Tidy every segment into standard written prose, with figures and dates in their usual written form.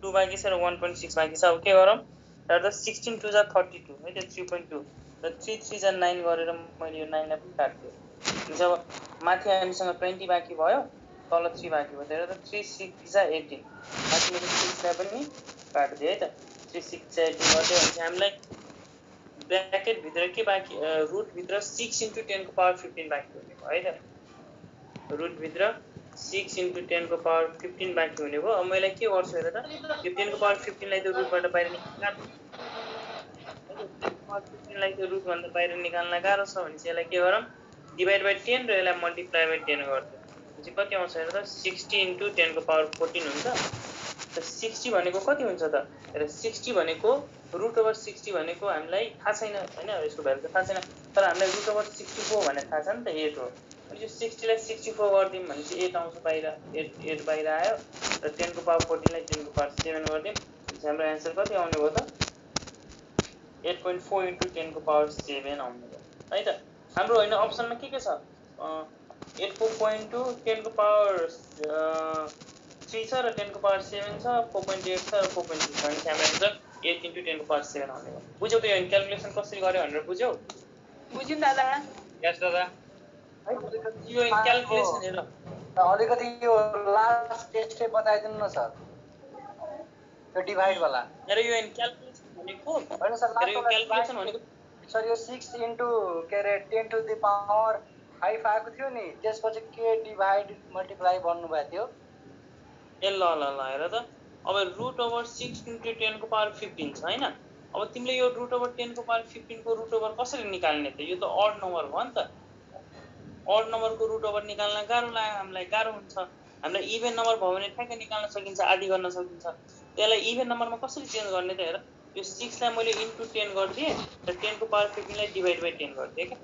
2 बाँकी छ र 1.6 बाँकी छ। अब के गरौँ र 16 2 जा 32 है त्यो 3.2 र 3 3 जा 9 गरेर मैले यो 9 लाई पनि काट्दिएँ। जब माथि हामीसँग 20 बाँकी भयो तल 3 बाँकी भयो त्यही भएर 3 6 जा 18 माथि मैले 6 लाई पनि काट्दिएँ है त 3 6 जा 18 गर्दै हुन्छ हामीलाई ब्रैकेट भित्र के बाँकी रुट भित्र 6 into 10 को पावर 15 बाँकी हुने भयो है त रुट भित्र 6 into 10 को पावर 15 बाँकी हुने भयो। अब मैले के गर्छु हेर त यो 10 को पावर 15 लाई त्यो रुटबाट बाहिर निकाल्न 10 को पावर 15 लाई त्यो रुटभन्दा बाहिर निकाल्न गाह्रो छ भने चाहिँ यसलाई के गरौँ डिभाइड बाइ 10 र यसलाई मल्टिप्लाई बाइ 10 गर्दियौ चाहिँ कति आउँछ हेर त 60 into 10 को पावर 14 हुन्छ। त 60 भनेको कति हुन्छ त हेर 60 भनेको रुट ओभर 60 भनेको हामीलाई थाहा छैन हैन यसको भ्यालु त थाहा छैन तर हामीलाई रुट ओभर 64 भने थाहा छ नि त 8 हो। अनि यो 60 लाई 64 गर्दियौ भने चाहिँ 8 आउँछ बाहिर 8 बाहिर आयो र 10 को पावर 14 लाई 10 को पावर 7 गर्दियौ चाहिँ हाम्रो आन्सर कति आउने भयो त 8.4 into 10 को पावर 7 आउने भयो है त। हाम्रो हैन अप्सनमा के छ 8.2 10 को पावर 3 छ र 10 को पावर 7 छ 4.8 छ र 4.2 छ भने हाम्रो आन्सर 8 into 10 को पावर 7 आउने भयो। बुझ्यौ त यो क्याल्कुलेसन कसरी गर्यो भनेर बुझ्यौ? बुझ्यौ दादा? यस दादा। यो क्याल्कुलेसन हेर अलिकति यो लास्ट टेस्टै बताइदिनु न सर यो डिभाइड वाला। हेर यो क्याल्कुलेसन भनेको हैन सर हेर यो क्याल्कुलेसन भनेको सर यो 6 into के रे 10 to the power 5 आएको थियो नि त्यसपछि के डिभाइड मल्टिप्लाई भन्नु भएको थियो ए ल हेर त अब रुट ओभर 6 into 10 को पावर 15 छ हैन अब तिमीले यो रुट ओभर 10 को पावर 15 को रुट ओभर कसरी निकाल्ने त यो त अड नम्बर भयो नि त अड नम्बर को रुट ओभर निकाल्न गाह्रो लाग्यो हामीलाई गाह्रो हुन्छ हामीलाई इभेन नम्बर भयो भने ठ्याक्कै निकाल्न सकिन्छ आदि गर्न सकिन्छ त्यसलाई इभेन नम्बरमा कसरी चेन्ज गर्ने त हेर यो 6 लाई मैले इन्टु 10 गर्दिए र 10 को पावर 15 लाई डिभाइड बाइ 10 गर्दिए के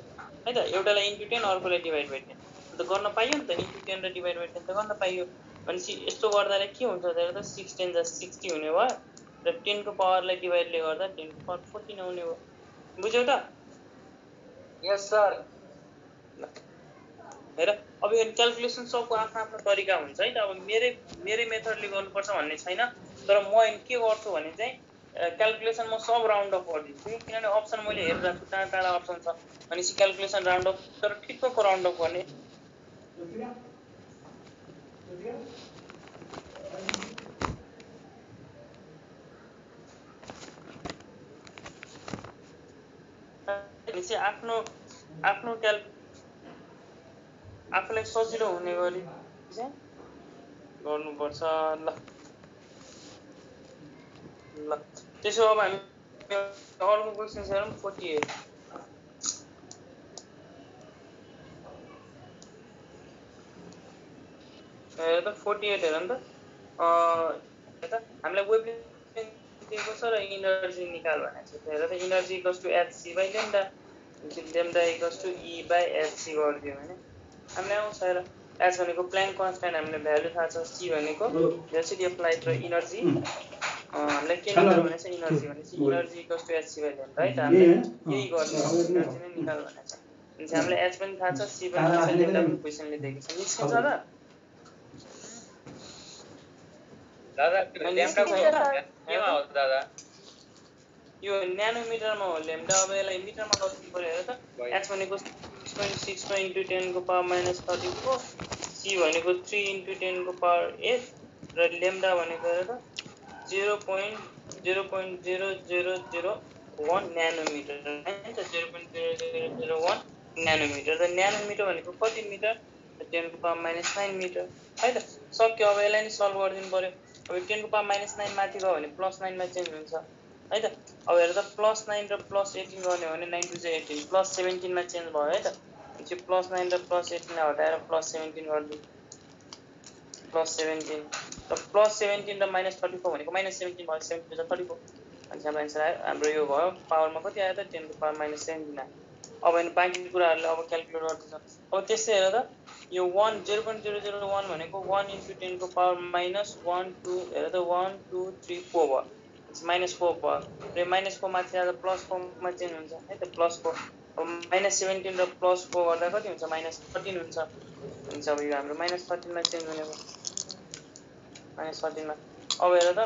है त एउटालाई इन्टु 10 अर्कोलाई डिभाइड बाइ 10 त गर्न पाइयो नि त इन्टु 10 र डिभाइड बाइ 10 त गर्न पाइयो भनेपछि यस्तो गर्दाले के हुन्छ त हेर त 6 10 जा 60 हुने भयो र 10 को पावरलाई डिभाइडले गर्दा 10 को पावर 14 आउने भयो बुझ्यौ त यस सर हेर अब यो क्याल्कुलेसन सबको आफ्नो आफ्नो तरिका हुन्छ है त अब मेरै मेथडले गर्नुपर्छ भन्ने छैन तर म के गर्छु भने चाहिँ क्याल्कुलेसन म सब राउन्ड अफ गरिदिन्छु किनभने अप्सन मैले हेरिरहेको छु टाढा टाढा अप्सन छ भनेपछि क्याल्कुलेसन राउन्ड अफ तर ठिक्कको राउन्ड अफ गर्ने आफ्नो आफूलाई सजिलो हुने गरी चाहिँ गर्नुपर्छ ल त्यसो अब हामी अर्को क्वेसन हेरौँ 48 हेर त 48 हेर नि त हामीलाई वेभ दिएको छ र इनर्जी निकाल भनेको छ हेर त energy equals to hc by lambda lambda equals to e by hc गरिदियो भने हामीलाई आउँछ हेर h भनेको प्ल्याङ्क कन्स्ट्यान्ट हामीले भ्यालु थाहा छ c भनेको भेलोसिटी अप्लाइड र इनर्जी हामीलाई के निकाल भनेको छ इनर्जी भनेपछि energy equals to hc by lambda है त हामीले यही गर्ने इनर्जी नै निकाल भनेको छ भनेपछि हामीलाई h पनि थाहा छ c पनि थाहा छ लेम्डा पनि क्वेसनले दिएको छ निस्किन्छ र दादा लेम्डा केमा हो दादा यो न्यानोमिटरमा हो लेम्डा अब यसलाई मिटरमा गर्नु पर्यो हेर त h भनेको 6.6 into 10 को पावर -34 c भनेको 3 into 10 को पावर 8 र लेम्डा भनेको हेर त 0.00001 न्यानोमिटर हैन त 0.0001 न्यानोमिटर र न्यानोमिटर भनेको कति मिटर 10 को पावर -9 मिटर है त सक्यो अब यसलाई नि सल्भ गरिदिनु पर्यो अब 10 को पावर -9 माथि गयो भने +9 मा चेन्ज हुन्छ है त अब हेर त +9 र +18 गर्ने भने 9 2 18 +17 मा चेन्ज भयो है त अनि +9 र +18 लाई हटाएर +17 गर्दियौ +17 र +17 र -34 भनेको -17 भयो 17 2 34 अनि हाम्रो आन्सर आयो हाम्रो यो भयो पावरमा कति आयो त 10 को पावर -17 आयो अब हैन बाँकी कुराहरुले अब क्याल्कुलेट गर्दिन्छ अब त्यसै हेर त यो 1 0.001 भनेको 1 into 10 को पावर -1 2 हेर त 1 2 3 4 भयो -4 भयो र -4 माथि आएर +4 मा चेन्ज हुन्छ है त +4 अब -17 र +4 गर्दा कति हुन्छ -13 हुन्छ हुन्छ अब यो हाम्रो -13 मा चेन्ज हुने भयो -13 मा अब हेर त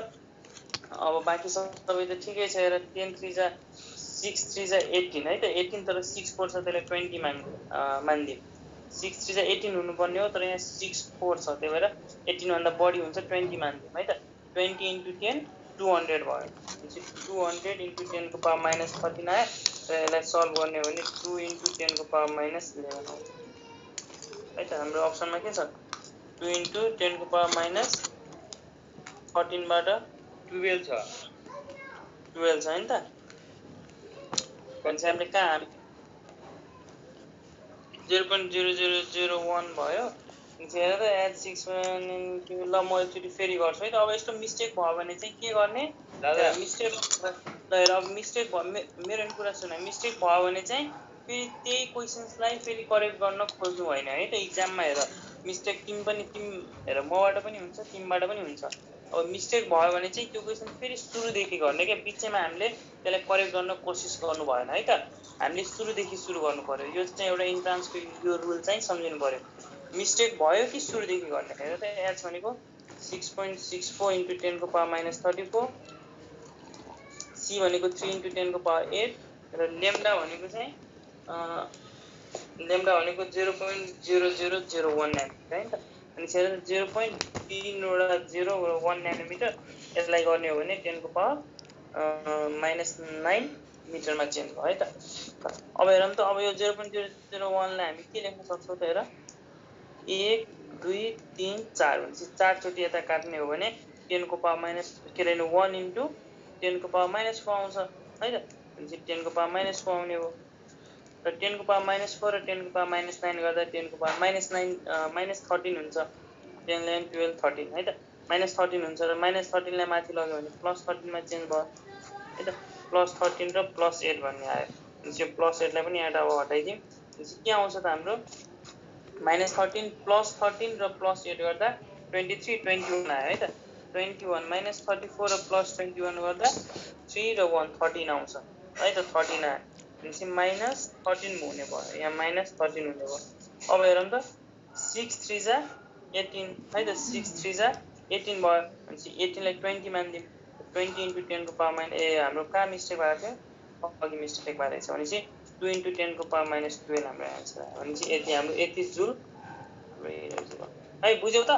अब बाँकी सबै त ठिकै छ। र 10 3 जा 6 3 जा 18 है त। 18 तर 6 4 छ, त्यसलाई 20 मानिदिउँ। 6 3 जा 18 हुनुपर्ने हो, तर यहाँ 6 4 छ, त्यही भएर 18 भन्दा बढी हुन्छ, 20 मानिदिउँ है त। 20 इन्टु 10 200 भयो। भनेपछि 200 इन्टु 10 को पावर माइनस 13 आयो। र यसलाई सल्भ गर्ने हो भने 2 इन्टु 10 को पावर माइनस 11 आउँछ है त। हाम्रो अप्सनमा के छ? 2 इन्टु 10 को पावर माइनस 13 बाट 12 छ 12 छ हैन त। भनेपछि हामीले कहाँ 0.0001 भयो। हेर त एड 6 ल म एकचोटि फेरि गर्छु है त। अब यस्तो मिस्टेक भयो भने चाहिँ के गर्ने? दादा मिस्टेक ल हेर, अब मिस्टेक भयो, मेरो नि कुरा सुन। मिस्टेक भयो भने चाहिँ फेरि त्यही क्वेसन्सलाई फेरि करेक्ट गर्न खोज्नु होइन है त। इक्जाममा हेर मिस्टेक हेर मबाट पनि हुन्छ, तिमीबाट पनि हुन्छ। अब मिस्टेक भयो भने चाहिँ त्यो क्वेसन फेरि सुरुदेखि गर्ने क्या। बिचमा हामीले त्यसलाई करेक्ट गर्न कोसिस गर्नु भएन है त। हामीले सुरुदेखि सुरु गर्नु पर्यो। यो चाहिँ एउटा इन्ट्रान्सको यो रुल चाहिँ सम्झिनु पर्यो। मिस्टेक भयो कि सुरुदेखि गर्ने। हेर त एच भनेको 6.64 इन्टु 10 को पावर माइनस 34, सी भनेको 3 इन्टु 10 को पावर 8, र लेम्डा भनेको चाहिँ 0.0001 नैनोमिटर है त। अनि 0.301 नैनोमिटर। यसलाई गर्ने हो भने 10 को पावर माइनस 9 मिटरमा चेन्ज भयो है त। अब हेरौँ त, अब यो 0.001 लाई हामी के लेख्न सक्छौँ त। हेर 1 2 3 4 भनेपछि 4 चोटि यता काट्ने हो भने 10 को पावर माइनस 1 इन्टु 10 को पावर माइनस 4 आउँछ है त। भनेपछि 10 को पावर माइनस 4 आउने हो। र 10 को पावर माइनस 4 र 10 को पावर माइनस 9 गर्दा 10 को पावर माइनस 13 हुन्छ। 10 11 12 13 है त। माइनस 13 हुन्छ, र माइनस 13 लाई माथि लग्यो भने प्लस 13 मा चेन्ज भयो है त। प्लस 13 र प्लस 8 भन्ने आयो। भनेपछि यो प्लस 8 लाई पनि यहाँ अब हटाइदिउँ। भनेपछि के आउँछ त हाम्रो? माइनस 13 प्लस 13 र प्लस 8 गर्दा 23 21 आयो है त। 21 माइनस 34 र प्लस 21 गर्दा 3 र 1 13 आउँछ है त। 13 आयो। भनेपछि माइनस 13 हुने भयो, यहाँ माइनस 13 हुने भयो। अब हेरौँ त, 6 3 जा 18 है त। 6 3 जा 18 भयो। भनेपछि 18 लाई 20 मानिदिउँ। 20 इन्टु 10 को पावर माइनस हाम्रो कहाँ मिस्टेक भएको थियो? अघि मिस्टेक भएको रहेछ। भनेपछि 2 इन्टु 10 को पावर माइनस 12 हाम्रो एन्सर आयो। भनेपछि यति हाम्रो 31 जुल हाम्रो एनर्जी भयो है। बुझ्यौ त?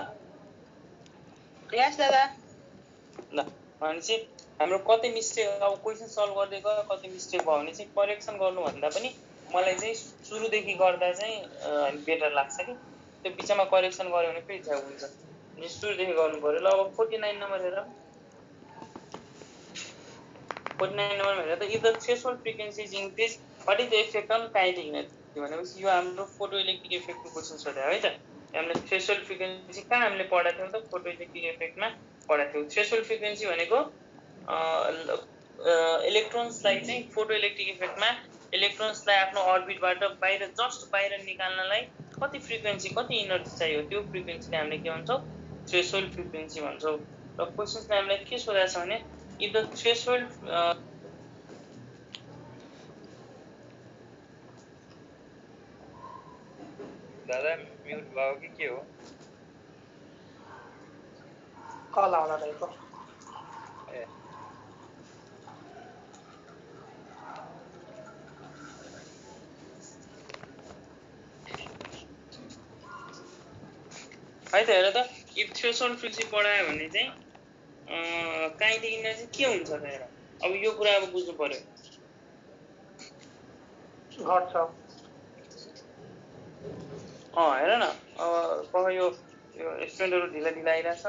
यस दादा। ल भनेपछि हाम्रो कतै मिस्टेक, अब क्वेसन सल्भ गर्दै गयो कतै मिस्टेक भयो भने चाहिँ करेक्सन गर्नुभन्दा पनि मलाई चाहिँ सुरुदेखि गर्दा चाहिँ बेटर लाग्छ कि। त्यो बिचमा करेक्सन गर्यो भने फेरि झ्याउ हुन्छ। अनि सुरुदेखि गर्नु पर्यो। ल अब 49 नम्बर हेर। 49 नम्बरमा हेर त, if the threshold frequency is increase what is the effect on kinetic energy? भनेपछि यो हाम्रो फोटो इलेक्ट्रिक इफेक्टको क्वेसन सोध्यो है त। हामीले थ्रेसोल्ड फ्रिक्वेन्सी कहाँ हामीले पढाएको थियौँ त? फोटो इलेक्ट्रिक इफेक्टमा पढाएको थियौँ। थ्रेसोल्ड फ्रिक्वेन्सी भनेको इलेक्ट्रोन्सलाई चाहिँ फोटो इलेक्ट्रिक इफेक्टमा इलेक्ट्रोन्सलाई आफ्नो अर्बिटबाट बाहिर जस्ट बाहिर निकाल्नलाई कति फ्रिक्वेन्सी, कति इनर्जी चाहियो, त्यो फ्रिक्वेन्सीलाई हामीले के भन्छौँ? थ्रेसोल्ड फ्रिक्वेन्सी भन्छौँ। र क्वेसन्सले हामीलाई के सोधेको छ भने इफ द थ्रेसोल्ड दादा म्युट भयो कि के हो? कल आउँदा रहेको। ए है त। हेर त, इफ थ्रेसोल्ड फ्रिक्वेन्सी पढायो भने चाहिँ काइनेटिक इनर्जी के हुन्छ त? हेर अब यो कुरा अब बुझ्नु पर्यो। घट्छ। हेर न, अब यो स्टुडेन्टहरू ढिला ढिला आइरहेछ,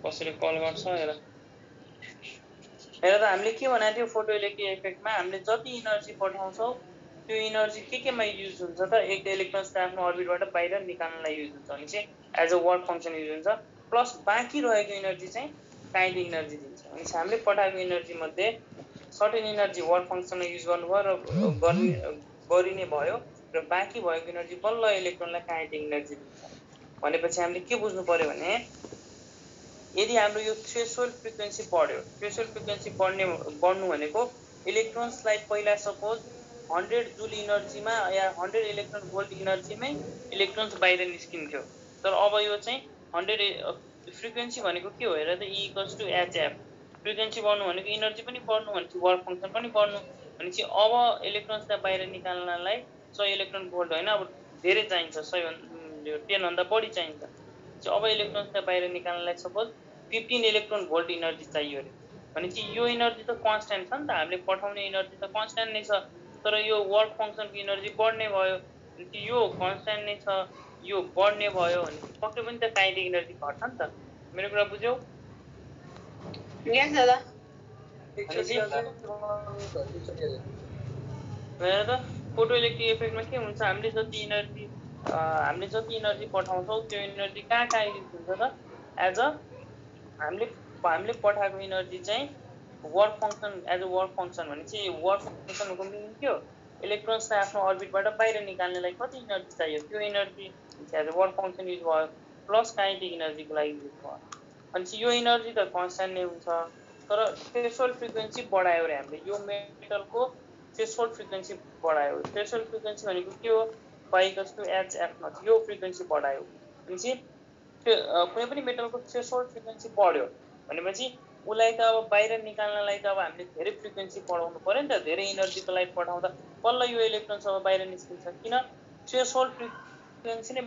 कसैले कल गर्छ। हेर त, हामीले के भनेको थियो फोटो इलेक्ट्रिक इफेक्टमा? हामीले जति इनर्जी पठाउँछौँ त्यो इनर्जी केमा युज हुन्छ त? एक त इलेक्ट्रोन्सलाई आफ्नो अर्बिटबाट बाहिर निकाल्नलाई युज हुन्छ भने चाहिँ as a work function use हुन्छ। प्लस बाँकी रहेको इनर्जी चाहिँ काइनेटिक इनर्जी दिन्छ। भनेपछि हामीले पठाएको इनर्जी मध्ये सर्टेन इनर्जी वर्क फङ्सनमा युज गर्नुभयो र गरिने भयो, र बाँकी भएको इनर्जी बल्ल इलेक्ट्रोनलाई काइनेटिक इनर्जी दिन्छ। भनेपछि हामीले के बुझ्नु पर्यो भने यदि हाम्रो यो थ्रेसोल्ड फ्रिक्वेन्सी बढ्यो, थ्रेसोल्ड फ्रिक्वेन्सी बढ्नु भनेको इलेक्ट्रोन्सलाई पहिला सपोज 100 जुल इनर्जीमा या 100 इलेक्ट्रोन भोल्ट इनर्जीमै इलेक्ट्रोन्स बाहिर निस्किन्थ्यो। तर अब यो चाहिँ फ्रिक्वेन्सी भनेको के हो हेर त E equals to HF frequency बढ्नु भनेको इनर्जी पनि बढ्नु भनेपछि वर्क फङ्सन पनि बढ्नु भनेपछि अब इलेक्ट्रोन्सलाई बाहिर निकाल्नलाई 100 इलेक्ट्रोन भोल्ट होइन अब धेरै चाहिन्छ 10 भन्दा बढी चाहिन्छ अब इलेक्ट्रोन्सलाई बाहिर निकाल्नलाई सपोज 15 इलेक्ट्रोन भोल्ट इनर्जी चाहियो अरे भनेपछि यो इनर्जी त कन्स्ट्यान्ट छ नि त हामीले पठाउने इनर्जी त कन्स्ट्यान्ट नै छ तर यो वर्क फङ्सनको इनर्जी बढ्ने भयो भनेपछि यो कन्स्ट्यान्ट नै छ यो बढ्ने भयो भने पक्कै पनि त काइनेटिक इनर्जी घट्छ नि त मेरो कुरा बुझ्यौ यस दादा हेर त फोटो इलेक्ट्रिक इफेक्टमा के हुन्छ हामीले जति इनर्जी पठाउँछौँ त्यो इनर्जी कहाँ युज हुन्छ त एज अ हामीले पठाएको इनर्जी चाहिँ work function as a work function भनेपछि वर्क फङ्सनको मिनिङ के हो इलेक्ट्रोन्सलाई आफ्नो अर्बिटबाट बाहिर निकाल्नेलाई कति इनर्जी चाहियो त्यो energy as a work function use भयो प्लस काइनेटिक इनर्जीको लागि युज भयो भनेपछि यो इनर्जी त कन्स्ट्यान्ट नै हुन्छ तर थ्रेसोल्ड फ्रिक्वेन्सी बढायो अरे हामीले यो मेटलको थ्रेसोल्ड फ्रिक्वेन्सी बढायो थ्रेसोल्ड फ्रिक्वेन्सी भनेको के हो पाइकस टु HF नट यो फ्रिक्वेन्सी बढायो भनेपछि कुनै पनि मेटलको थ्रेसोल्ड फ्रिक्वेन्सी बढ्यो भनेपछि उसलाई त अब बाहिर निकाल्नलाई त अब हामीले धेरै फ्रिक्वेन्सी बढाउनु पर्यो नि त धेरै इनर्जीको लागि पठाउँदा बल्ल यो इलेक्ट्रोन्स अब बाहिर निस्किन्छ किन थ्रेसोल्ड फ्रिक्वेन्सी नै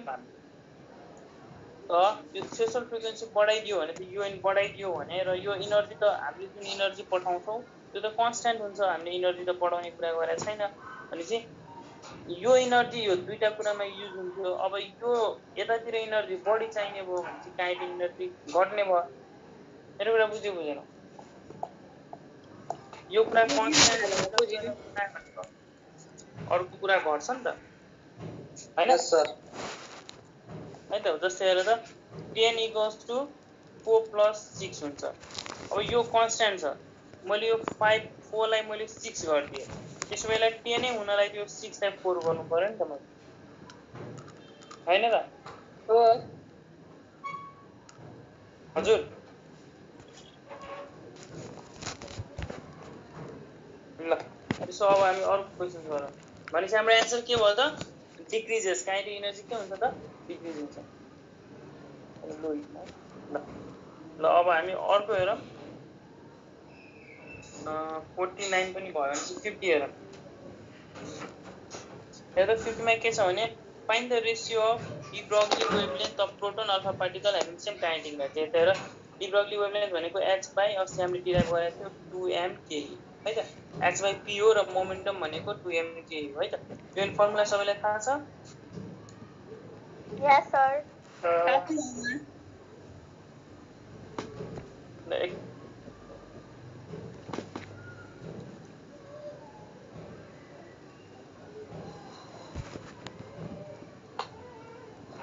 यो थ्रेसोल्ड फ्रिक्वेन्सी बढाइदियो भने त यो बढाइदियो भने र यो इनर्जी त हामीले जुन इनर्जी पठाउँछौँ त्यो त कन्स्ट्यान्ट हुन्छ हामीले इनर्जी त बढाउने कुरा गरेको छैन भनेपछि यो इनर्जी यो दुईटा कुरामा युज हुन्थ्यो अब यो यतातिर इनर्जी बढी चाहिने भयो भने चाहिँ काइनेटिक इनर्जी घट्ने भयो मेरो कुरा बुझ्यो बुझेन यो कुरा कन्स्ट्यान्ट अर्को कुरा घट्छ नि त हैन सर है त जस्तै हेर त 10 इक्वल्स टु 4 प्लस 6 हुन्छ अब यो कन्स्ट्यान्ट छ मैले यो 4 लाई मैले 6 गरिदिएँ त्यसो बेला 10 नै हुनलाई त्यो 6 लाई 4 गर्नु पर्यो नि त मैले हैन त हो हजुर ल त्यसो अब हामी अर्को क्वेसन गरौँ भनेपछि हाम्रो एन्सर के भयो त डिक्रिजेस काइनेटिक इनर्जी के हुन्छ त डिक्रिज हुन्छ ल अब हामी अर्को हेरौँ 49 पनि भयो भने 50 हेरौँ हेर 50 मा के छ भने find the ratio of de Broglie wavelength of proton alpha particle having same kinetic energy हेर डी ब्रोग्ली वेवलेन्थ भनेको h बाइ अस्ति हामीले डिराइभ गरेको थियो 2mke है त h बाइ p हो र मोमेन्टम भनेको 2mke हो है त यो फर्मुला सबैलाई थाहा छ यस सर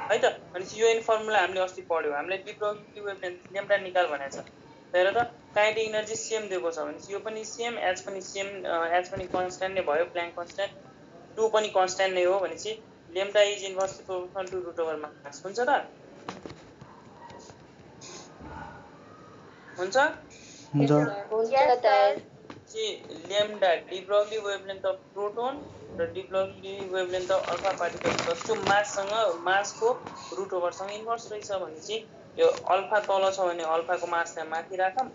है त भनेपछि यो फर्मुला हामीले अस्ति पढ्यौँ हामीले डी ब्रोग्ली वेवलेन्थ लेम्डा निकाल भनेको छ हेर त काइनेटिक इनर्जी सेम दिएको छ भने यो पनि सेम एच पनि सेम एच पनि कन्स्ट्यान्ट नै भयो प्ल्याङ्क कन्स्ट्यान्ट 2 पनि कन्स्ट्यान्ट नै हो भनेपछि lambda is inversely proportional to root over mass हुन्छ त हुन्छ lambda de Broglie wavelength of proton र de Broglie wavelength of alpha particle equals to मासको रुट ओभरसँग इन्भर्स रहेछ भनेपछि यो अल्फा तल छ भने अल्फाको मासलाई माथि राखौँ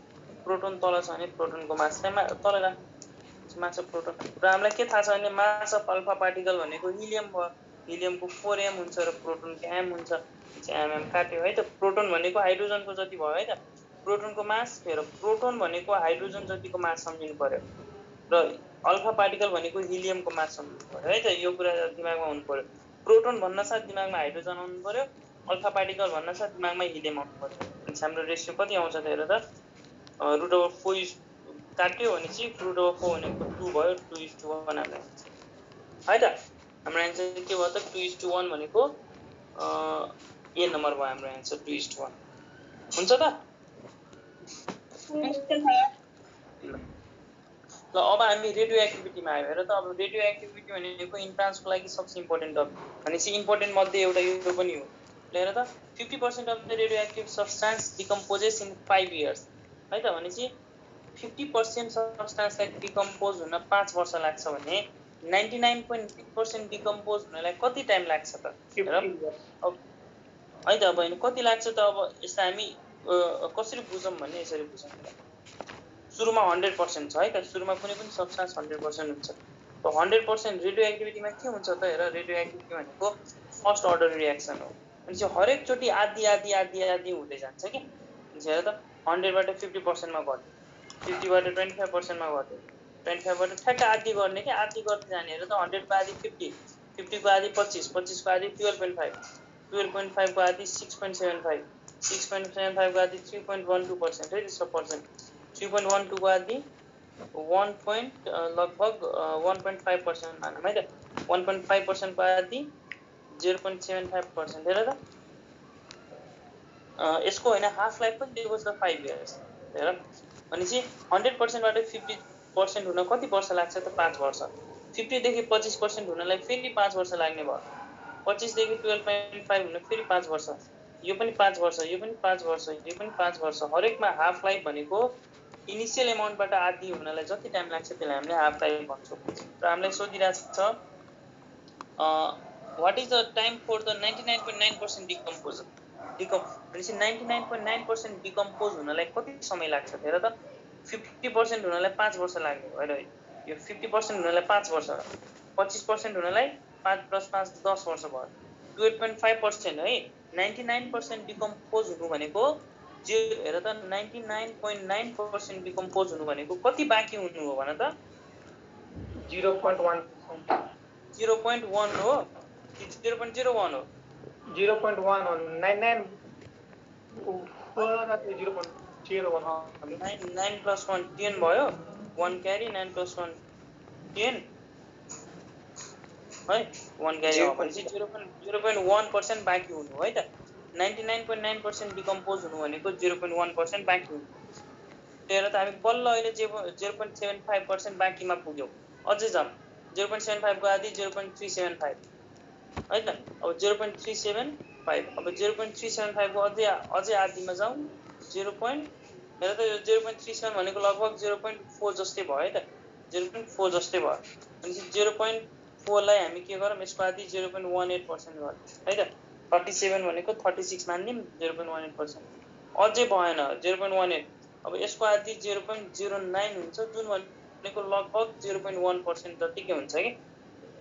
प्रोटोन तल छ भने प्रोटोनको मासलाई तल राखौँ मास अफ प्रोटोन र हामीलाई के थाहा छ भने मास अफ अल्फा पार्टिकल भनेको हिलियम भयो हिलियमको 4m हुन्छ र प्रोटोनको m हुन्छ mm काट्यो है त प्रोटोन भनेको हाइड्रोजनको जति भयो है त प्रोटोनको मास फेर प्रोटोन भनेको हाइड्रोजन जतिको मास सम्झिनु पर्यो र अल्फा पार्टिकल भनेको हिलियमको मास सम्झिनु पर्यो है त यो कुरा दिमागमा हुनु पर्यो प्रोटोन भन्न साथ दिमागमा हाइड्रोजन आउनु पर्यो अल्फा पार्टिकल भन्न साथ दिमागमा हिलियम आउनु पर्यो अनि हाम्रो रेसियो कति आउँछ त हेर त रुट ओभर 4 काट्यो भनेपछि रुट ओभर 4 भनेको 2 भयो 2:1 हाम्रो है त हाम्रो एन्सर के भयो त 2:1 भनेको ए नम्बर भयो हाम्रो एन्सर 2:1 हुन्छ त ल अब हामी रेडियो एक्टिभिटीमा आयो हेर त अब रेडियो एक्टिभिटी भनेको इन्ट्रान्सको लागि सबसे इम्पोर्टेन्ट टपिक भनेपछि इम्पोर्टेन्ट मध्ये एउटा यो पनि हो हेर त 50% of the radio active substance decomposes in 5 years है त भनेपछि 50% सब्सटेन्सलाई डिकम्पोज हुन 5 वर्ष लाग्छ भने 99.6% डिकम्पोज हुनलाई कति टाइम लाग्छ त हेर अब है त अब कति लाग्छ त अब यसलाई हामी कसरी बुझौँ भने यसरी बुझौँ। सुरुमा 100% छ है त, सुरुमा कुनै पनि सब्स्टान्स 100% हुन्छ। त 100% रेडियो एक्टिभिटीमा के हुन्छ त हेर, रेडियो एक्टिभिटी भनेको फर्स्ट अर्डर रियाक्सन हो। भनेपछि हरेकचोटि आधी आधी आधी आधी हुँदै जान्छ कि। हेर त 100बाट 50% मा घट्यो, 50बाट 25% मा घट्यो, 25बाट ठ्याक्क आधी गर्ने कि आधी गर्दै जाने। हेर त 100 को आधी 50, 50 को आधी 25, 25 को आधी 12.5, 12.5 को आधी 6.75, 6.75 को आधी 3.12% है त्यसको पर्सेन्ट, 3.12 को आधी 1 लगभग 1.5% मानौँ है त, 1.5% को आधी 0.75%। हेर त यसको होइन हाफ लाइफ पनि दिएको छ 5 इयर्स। हेर भनेपछि 100%बाट 50% हुन कति वर्ष लाग्छ त 5 वर्ष। 50 देखि 25% हुनलाई फेरि 5 वर्ष लाग्ने भयो। 25 देखि 12.5 हुन फेरि 5 वर्ष, यो पनि 5 वर्ष, यो पनि 5 वर्ष, यो पनि 5 वर्ष। हरेकमा हाफ लाइफ भनेको इनिसियल एमाउन्टबाट आधी हुनलाई जति टाइम लाग्छ त्यसलाई हामीले हाफ लाइफ भन्छौँ। र हामीलाई सोधिरहेको छ what is the time for the 99.9% decompose. भनेपछि 99.9% डिकम्पोज हुनलाई कति समय लाग्छ। हेर त 50% हुनलाई 5 वर्ष लाग्ने भयो। हेर यो 50% हुनलाई 5 वर्ष, 25% हुनलाई 5 + 5 10 वर्ष भयो। 12.5% है, 99% डिकम्पोज हुनु भनेको हेर त 99.9% डिकम्पोज हुनु भनेको कति बाँकी हुनु हो भन त। 0.1%, 0.1 हो कि 0.01 हो? 0.1 हो। 99 9 + 1 10 भयो, 1 क्यारी, 9 + 1 10 है, 1 क्यारी हो भनेपछि 0.1% बाँकी हुनु है त। 99.9% डिकम्पोज हुनु भनेको 0.1% बाँकी हुनु। त्यही त हामी बल्ल अहिले 0.75% बाँकीमा पुग्यौँ। अझै जाउँ, 0.75 को आधी 0.375 है त। अब 0.375, अब 0.375 को अझै आधीमा जाउँ 0. हेर त यो 0.37 भनेको लगभग 0.4 जस्तै भयो है त, 0.4 जस्तै भयो। भनेपछि 0.4 लाई हामी के गरौँ, यसको आधी 0.18% गरौँ है त। 37 भनेको 36 मानिदिउँ, 0.18% अझै भएन 0.18। अब यसको आधी 0.09 हुन्छ, जुन भनेको लगभग 0.1% जतिकै हुन्छ कि।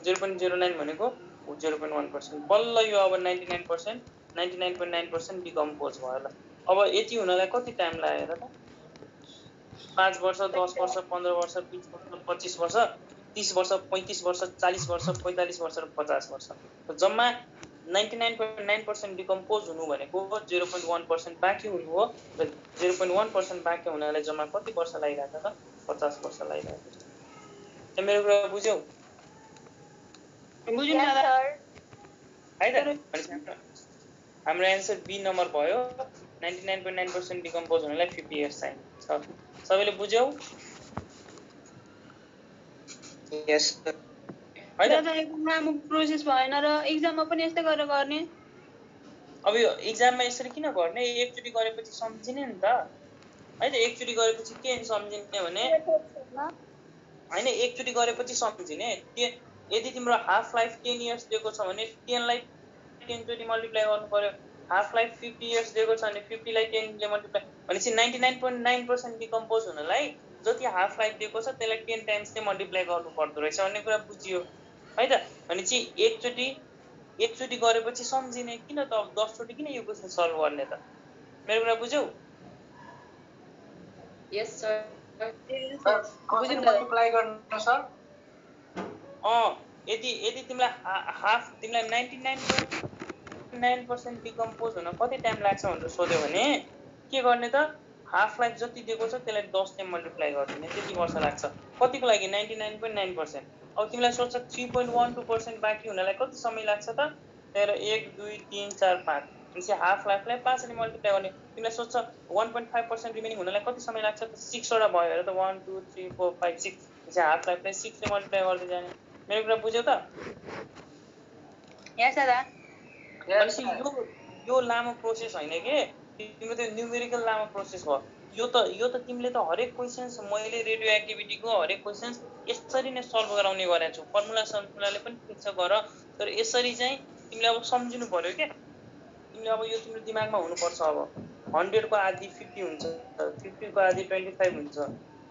0.09 भनेको 0.1%। बल्ल यो अब 99.9% डिकम्पोज भयो। ल अब यति हुनलाई कति टाइम लाग्यो त? 5 वर्ष, 10 वर्ष, 15 वर्ष, 20 वर्ष, 25 वर्ष, 30 वर्ष, 35 वर्ष, 40 वर्ष, 45 वर्ष र 50 वर्ष। जम्मा 99.9% डिकम्पोज हुनु भनेको 0.1% बाँकी हुनु हो। र 0.1% बाँकी हुनलाई जम्मा कति वर्ष लागिरहेको त? 50 वर्ष लागिरहेको छ। मेरो कुरा बुझ्यौ? बुझ्यौँ दादा है त। हाम्रो एन्सर बी नम्बर भयो। 99.9% डिकम्पोज हुनलाई 50 इयर्स चाहिन्छ। सबैले बुझ्यौ? यस है त। दादा एकदम लामो प्रोसेस भएन र एक्जाममा पनि यस्तै गरेर गर्ने? अब यो एक्जाममा यसरी किन गर्ने, एकचोटि गरेपछि सम्झिने नि त है त। एकचोटि गरेपछि के सम्झिने भने होइन, एकचोटि गरेपछि सम्झिने। यदि तिम्रो हाफ लाइफ 10 इयर्स दिएको छ भने 10 लाई 10 चोटि मल्टिप्लाई गर्नु पर्यो। हाफ लाइफ 50 इयर्स दिएको छ भने 50 लाई 10 ले मल्टिप्लाई, भनेपछि 99.9% डिकम्पोज हुनलाई जति हाफ लाइफ दिएको छ त्यसलाई 10 टाइम्सले मल्टिप्लाई गर्नु पर्दो रहेछ भन्ने कुरा बुझियो है त। भनेपछि एकचोटि गरेपछि सम्झिने, किन त 10 चोटि किन यो क्वेसन सल्भ गर्ने त? मेरो कुरा बुझ्यौ? यस सर। कसरी मल्टिप्लाई गर्नु सर? यदि तिमीलाई 99.9% डिकम्पोज हुन कति टाइम लाग्छ भनेर सोध्यो भने के गर्ने त? हाफ लाइफ जति दिएको छ त्यसलाई 10 ले मल्टिप्लाई गरिदिने, त्यति वर्ष लाग्छ। कतिको लागि? 99.9%। अब तिमीलाई सोध्छ 3.12% बाँकी हुनलाई कति समय लाग्छ त? त्यही 1 2 3 4 5, भनेपछि हाफ लाइफलाई 5 ले मल्टिप्लाई गर्ने। तिमीलाई सोध्छ 1.5% रिमेनिङ हुनलाई कति समय लाग्छ त? 6 वटा भयो। हेर त 1 2 3 4 5 6, भनेपछि हाफ लाइफलाई 6 ले मल्टिप्लाई गर्दै जाने। मेरो कुरा बुझ्यौ त? यस दादा। भनेपछि यो लामो प्रोसेस होइन कि, तिम्रो त्यो न्युमेरिकल लामो प्रोसेस भयो। यो त तिमीले त हरेक क्वेसन्स, मैले रेडियो एक्टिभिटीको हरेक क्वेसन्स यसरी नै सल्भ गराउने गरेको छु। फर्मुलाले पनि ठिक छ गर, तर यसरी चाहिँ तिमीले अब सम्झिनु पर्यो क्या। तिमीले अब यो तिम्रो दिमागमा हुनुपर्छ। अब 100 को आधी 50 हुन्छ, 50 को आधी 25 हुन्छ।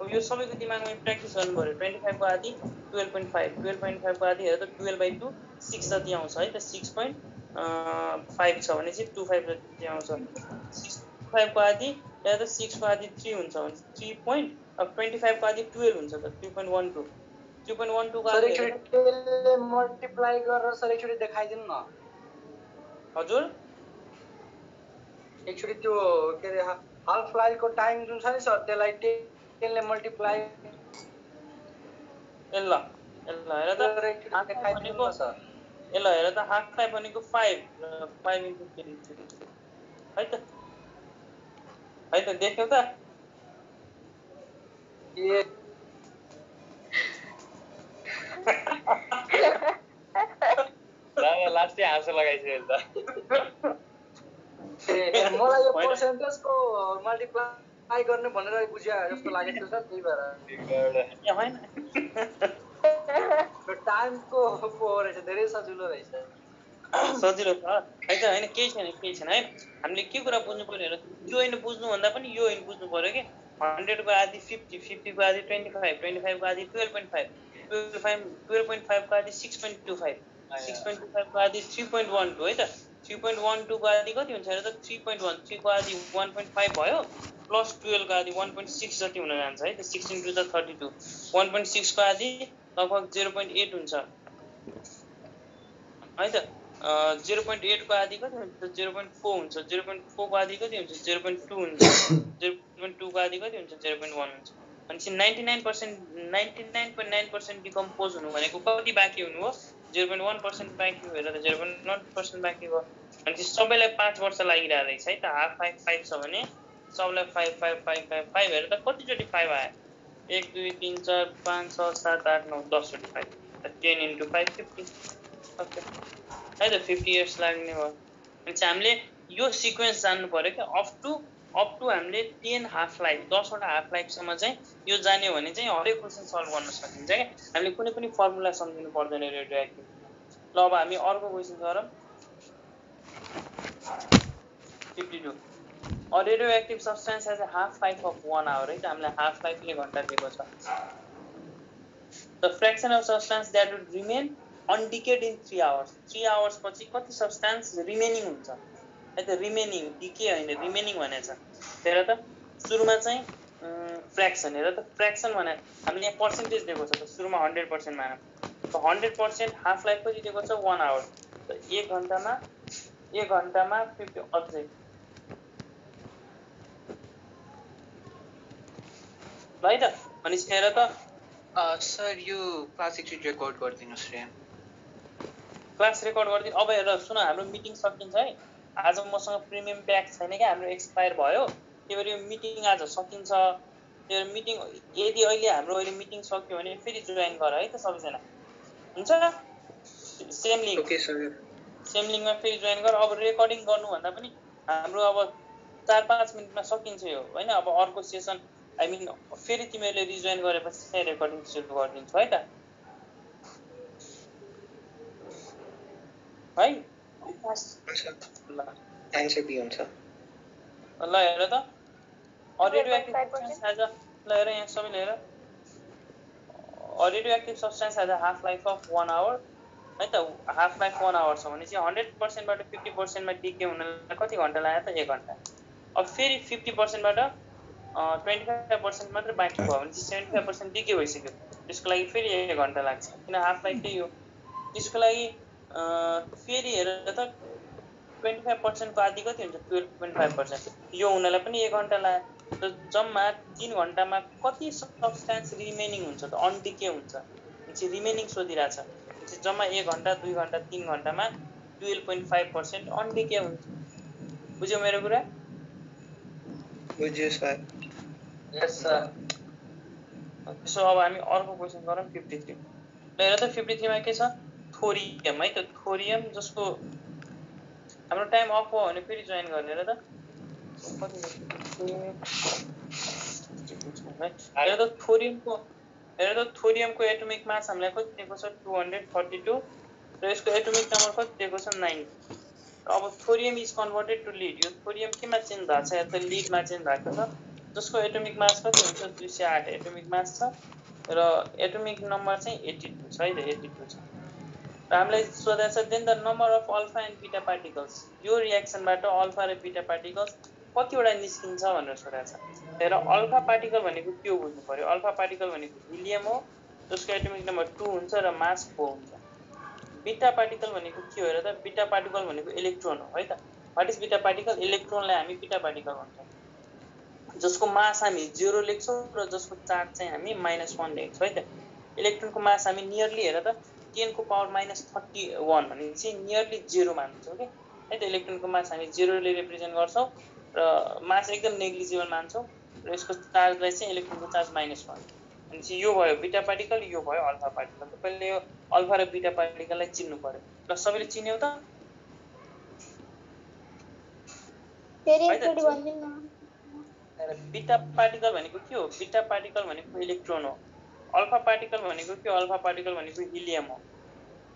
अब यो सबैको दिमागमा प्र्याक्टिस गर्नु पर्यो। 25 को आधी 12.5, 12.5 को आधी हेर त 12/2 6 जति आउँछ है त, 6.5 छ भने चाहिँ 25 जति आउँछ। 6.5 को आधी हेर त 6 को आधी 3 हुन्छ भने 3.25 को आधी 12 हुन्छ त 3.12। 3.12 को सर आधी एकचोटि मल्टिप्लाई गरेर सर एकचोटि देखाइदिनु न। हजुर एकचोटि त्यो के अरे हाफ लाइफको टाइम जुन छ नि सर त्यसलाई 10 ले मल्टिप्लाई ल हेर त देखाइदिनु न सर। ल हेर त हाफ लाइफ भनेको 5 into 3 है त देख्यौ त ए दादा लास्टै हाँसो लगाइसक्यो त। मलाई यो पर्सेन्टेजको मल्टिप्लाई गर्ने भनेर बुझ्या जस्तो लागेको थियो सर, त्यही भएर। होइन टाइमको पो रहेछ, धेरै सजिलो रहेछ। सजिलो छ है त, होइन केही छैन है। हामीले के कुरा बुझ्नु पर्यो हेर, त्यो होइन बुझ्नुभन्दा पनि यो होइन बुझ्नु पर्यो कि 100 को आधी 50, 50 को आधी 25, 25 को आधी 12.5, 12.5 को आधी 6.25, 6.25 को आधी 3.12 है त। 3.12 को आधी कति हुन्छ हेर त 3.1, 3 को आधी 1.5 भयो प्लस 12 को आधी 1.6 जति हुन जान्छ है त। 6 into 32, 1.6 को आधी लगभग 0.8 हुन्छ है त। 0.8 को आधी कति हुन्छ 0.4 हुन्छ, 0.4 को आधी कति हुन्छ 0.2 हुन्छ, 0.2 को आधी कति हुन्छ 0.1 हुन्छ। भनेपछि 99.9% डिकम्पोज हुनु भनेको कति बाँकी हुनु हो 0.1% बाँकी भएर त 0.1% बाँकी भयो। भनेपछि सबैलाई 5 वर्ष लागिरहेको रहेछ है त। हाफ 5 छ भने सबलाई 5 5 5 5 5 हेर त कतिचोटि 5 आयो 1 2 3 4 5 6 7 8 9 10 चोटि 5 10 into 5 50 ओके है त 50 इयर्स लाग्ने भयो। भनेपछि हामीले यो सिक्वेन्स जान्नु पर्यो कि अप टु हामीले 10 हाफ लाइफ 10 वटा हाफ लाइफसम्म चाहिँ यो जान्यो भने चाहिँ हरेक क्वेसन सल्भ गर्न सकिन्छ क्या। हामीले कुनै पनि फर्मुला सम्झिनु पर्दैन रेडियो एक्टिभ। ल अब हामी अर्को क्वेसन गरौँ 52। A radioactive substance has a half life of 1 hour है त। हामीलाई हाफ लाइफ 1 घण्टा दिएको छ। The fraction of substance that would remain undecayed in 3 hours, 3 hours पछि कति सब्स्टान्स रिमेनिङ हुन्छ है त। रिमेनिङ डिके होइन रिमेनिङ भनेको छ। हेर त सुरुमा चाहिँ फ्र्याक्सन हेर त फ्र्याक्सन भने हामीले यहाँ पर्सेन्टेज दिएको छ त सुरुमा 100% मानौँ त 100% हाफ लाइफ कति दिएको छ 1 आवर त 1 घण्टामा 50 अझै है त। भनेपछि हेर त सर यो क्लास एकचोटि रेकर्ड गरिदिनुहोस् रे। क्लास रेकर्ड गरिदिनु। अब हेर सुन हाम्रो मिटिङ सकिन्छ है। आज मसँग प्रिमियम प्याक छैन क्या, हाम्रो एक्सपायर भयो, त्यही भएर यो मिटिङ आज सकिन्छ। त्यो मिटिङ यदि अहिले मिटिङ सक्यो भने फेरि जोइन गर है त सबैजना, हुन्छ? Same link okay sir. Same लिङ्कमा फेरि जोइन गर। अब रेकर्डिङ गर्नुभन्दा पनि हाम्रो अब 4-5 मिनटमा सकिन्छ यो होइन। अब अर्को सेसन आई मिन फेरि तिमीहरूले रिजोइन गरेपछि चाहिँ रेकर्डिङ सुरु गरिदिन्छु है त है। ल आन्सर बी हुन्छ। ल हेर त रेडियोएक्टिभ सब्स्टान्स एज अ ल हेर यहाँ सबैले हेर radioactive substance has a half life of 1 hour है त। हाफ लाइफ 1 आवर छ भने चाहिँ 100%बाट 50%मा डिके हुनलाई कति घण्टा लाग्यो त 1 घण्टा। अब फेरि 50%बाट 25% मात्र बाँकी भयो भने चाहिँ 75% डिके भइसक्यो। त्यसको लागि फेरि 1 घण्टा लाग्छ किन हाफ लाइफ त्यही हो। त्यसको लागि फेरि हेर त 25% को आधी कति हुन्छ 12.5%। यो हुनलाई पनि 1 घण्टा लाग्यो। त जम्मा 3 घण्टामा कति सब्स्टान्स रिमेनिङ हुन्छ त अनडिके हुन्छ। चाहिँ रिमेनिङ सोधिरहेछ। जम्मा 1 घण्टा 2 घण्टा 3 घण्टामा 12.5% अनडिके हुन्छ। बुझ्यौ मेरो कुरा? बुझ्यो सर। यस सर। सो अब हामी अर्को क्वेसन गरौँ 53। ल हेर त 53 मा के छ थोरियम है त। थोरियम जसको हाम्रो टाइम अफ भयो भने फेरि जोइन गर्ने हेर त कति हेर त थोरियमको एटोमिक मास हामीलाई कति दिएको छ 232 र यसको एटोमिक नम्बर कति दिएको छ 9। अब thorium is converted to lead. यो थोरियम केमा चेन्ज भएको छ? या त लिडमा चेन्ज भएको छ, जसको एटोमिक मास कति हुन्छ? 208 एटोमिक मास छ र एटोमिक नम्बर चाहिँ 82 छ है त, 82 छ। र हामीलाई सोधेको छ then the number of alpha and beta particles. यो रियाक्सनबाट अल्फा र बिटा पार्टिकल्स कतिवटा निस्किन्छ भनेर सोधेको छ। हेर अल्फा पार्टिकल भनेको के हो बुझ्नु पर्यो। अल्फा पार्टिकल भनेको हिलियम हो, जसको एटोमिक नम्बर 2 हुन्छ र मास 4 हुन्छ। बिटा पार्टिकल भनेको के हो र त? बिटा पार्टिकल भनेको इलेक्ट्रोन हो है त। वाट इज बिटा पार्टिकल? इलेक्ट्रोनलाई हामी बिटा पार्टिकल भन्छौँ, जसको मास हामी 0 लेख्छौँ र जसको चार्ज चाहिँ हामी -1 लेख्छौँ है त। इलेक्ट्रोनको मास हामी नियरली हेर त 10 को पावर -31 भनेपछि नियरली 0 मान्छौँ कि है त। इलेक्ट्रोनको मास हामी 0 ले रिप्रेजेन्ट गर्छौँ र मास एकदम नेग्लिजिबल मान्छौँ र यसको चार्जलाई चाहिँ इलेक्ट्रोनको चार्ज -1 भनेपछि यो भयो बिटा पार्टिकल, यो भयो अल्फा पार्टिकल। तपाईँले यो अल्फा र बिटा पार्टिकललाई चिन्नु पर्यो। ल सबैले चिन्यौ त फेरि है एकचोटि त। भनिदिनु न। बिटा पार्टिकल भनेको के हो? बिटा पार्टिकल भनेको इलेक्ट्रोन हो। अल्फा पार्टिकल भनेको के हो? अल्फा पार्टिकल भनेको हिलियम हो।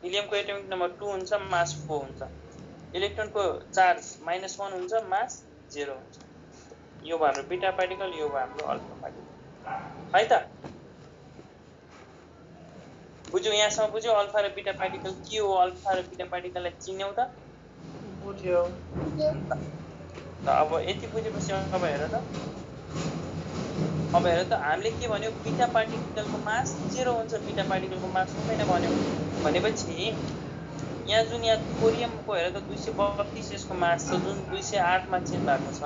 हिलियमको एटोमिक नम्बर 2 हुन्छ, मास 4 हुन्छ। इलेक्ट्रोनको चार्ज -1 हुन्छ, मास 0 हुन्छ। यो भयो हाम्रो बिटा पार्टिकल, यो भयो हाम्रो अल्फा पार्टिकल है त। बुझ्यौ? यहाँसम्म बुझ्यौ अल्फा र बिटा पार्टिकल के हो? अल्फा र बिटा पार्टिकललाई चिन्यौ त? बुझ्यो। अब यति बुझेपछि अब हेर त, हामीले के भन्यो? बिटा पार्टिकलको मास 0 हुन्छ, बिटा पार्टिकलको मास हुँदैन भन्यो। भनेपछि यहाँ जुन यहाँ थोरियमको हेर त 232 यसको मास छ, जुन 208 मा चेन्ज भएको छ,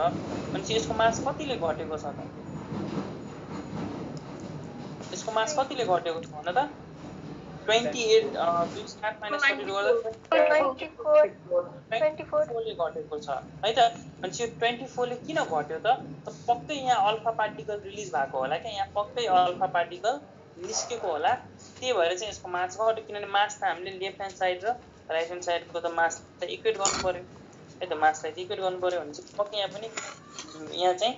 भनेपछि यसको मास कतिले घटेको छ त? यसको मास कतिले घटेको छ भन त? 28 208 - 32 गर्दा 24 ले घटेको छ है त। भनेपछि यो 24 ले किन घट्यो त? पक्कै यहाँ अल्फा पार्टिकल रिलिज भएको होला क्या, यहाँ पक्कै अल्फा पार्टिकल निस्केको होला, त्यही भएर चाहिँ यसको मास घट्यो। किनभने मास त हामीले लेफ्ट ह्यान्ड साइड र राइट ह्यान्ड साइडको त मासलाई इक्वेट गर्नु पर्यो है त। मासलाई इक्वेट गर्नु पर्यो भने चाहिँ पक्कै यहाँ पनि यहाँ चाहिँ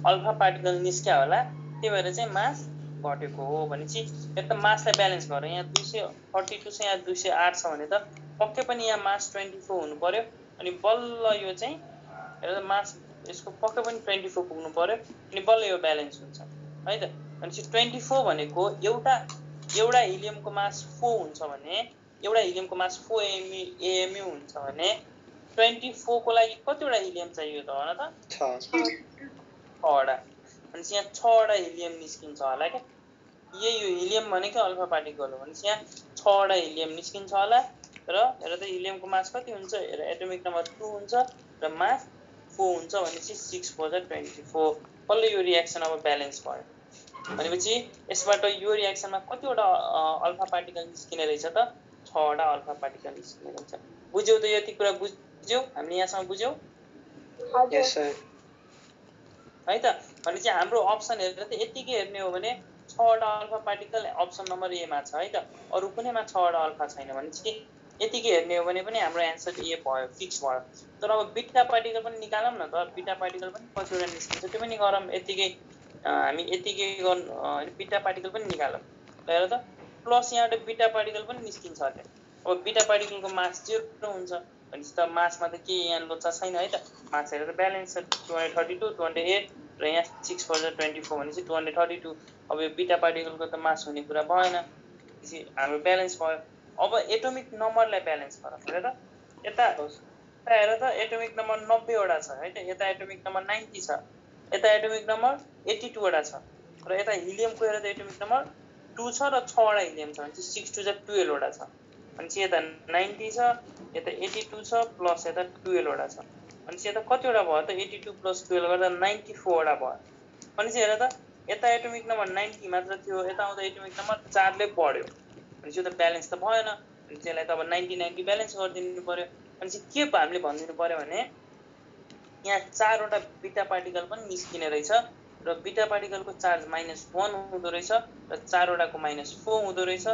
अल्फा पार्टिकल निस्क्या होला, त्यही भएर चाहिँ मास घटेको हो। भनेपछि यहाँ त मासलाई ब्यालेन्स गर, यहाँ 232 छ, यहाँ 208 छ भने त पक्कै पनि यहाँ मास 24 हुनु पर्यो। अनि बल्ल यो चाहिँ हेर त मास यसको पक्कै पनि 24 पुग्नु पर्यो, अनि बल्ल यो ब्यालेन्स हुन्छ है त। भनेपछि 24 भनेको एउटा हिलियमको मास 4 हुन्छ भने, एउटा हिलियमको मास 4 AMU हुन्छ भने 24 को लागि कतिवटा हिलियम चाहियो त भन त? 6वटा। भनेपछि यहाँ 6वटा हिलियम निस्किन्छ होला क्या। यही यो हिलियम भनेको अल्फा पार्टिकल हो। भनेपछि यहाँ 6वटा हिलियम निस्किन्छ होला र हेर त हिलियमको मास कति हुन्छ? हेर एटोमिक नम्बर 2 हुन्छ र मास 4 हुन्छ, भनेपछि 6 4 जा 24। बल्ल यो रियाक्सन अब ब्यालेन्स भयो। भनेपछि यसबाट यो रियाक्सनमा कतिवटा अल्फा पार्टिकल निस्किने रहेछ त? 6वटा अल्फा पार्टिकल निस्किने रहेछ। बुझ्यौ त? यति कुरा बुझ्यौ? हामीले यहाँसम्म बुझ्यौ Yes, sir. है त। भनेपछि हाम्रो अप्सन हेरेर त यतिकै हेर्ने हो भने 6वटा अल्फा पार्टिकल अप्सन नम्बर ए मा छ है त, अरू कुनैमा 6वटा अल्फा छैन। भनेपछि यतिकै हेर्ने हो भने पनि हाम्रो एन्सर ए भयो, फिक्स भयो। तर अब बिटा पार्टिकल पनि निकालौँ न त, बिटा पार्टिकल पनि कतिवटा निस्किन्छ त्यो पनि गरौँ। यतिकै हामी यतिकै गर्नु, बिटा पार्टिकल पनि निकालौँ। हेर त प्लस यहाँबाट बिटा पार्टिकल पनि निस्किन्छ अरे। अब बिटा पार्टिकलको मास 0 हुन्छ भनेपछि त मासमा त केही यहाँ लोचा छैन है त। मास हेरेर ब्यालेन्स छ, 232 208 र यहाँ 6 4 जा 24 भनेपछि 232। अब यो बिटा पार्टिकलको त मास हुने कुरा भएन, त्यसपछि हाम्रो ब्यालेन्स भयो। अब एटोमिक नम्बरलाई ब्यालेन्स गर। हेर त यता हेर त एटोमिक नम्बर 90वटा छ है त, यता एटोमिक नम्बर 90 छ, यता एटोमिक नम्बर 82वटा छ र यता हिलियमको हेर त एटोमिक नम्बर 2 छ र 6वटा हिलियम छ, भनेपछि 6 2 जा 12वटा छ। भनेपछि यता 90 छ, यता 82 छ, प्लस यता 12वटा छ। भनेपछि यता कतिवटा भयो त? 82 + 12 गर्दा 94वटा भयो। भनेपछि हेर त यता एटोमिक नम्बर 90 मात्र थियो, यता आउँदा एटोमिक नम्बर 4 ले बढ्यो। भनेपछि यो त ब्यालेन्स त भएन। भनेपछि यसलाई त अब 90 90 ब्यालेन्स गरिदिनु पर्यो। भनेपछि के हामीले भनिदिनु पर्यो भने यहाँ 4वटा बिटा पार्टिकल पनि निस्किने रहेछ र बिटा पार्टिकलको चार्ज -1 हुँदो रहेछ र 4वटाको -4 हुँदो रहेछ।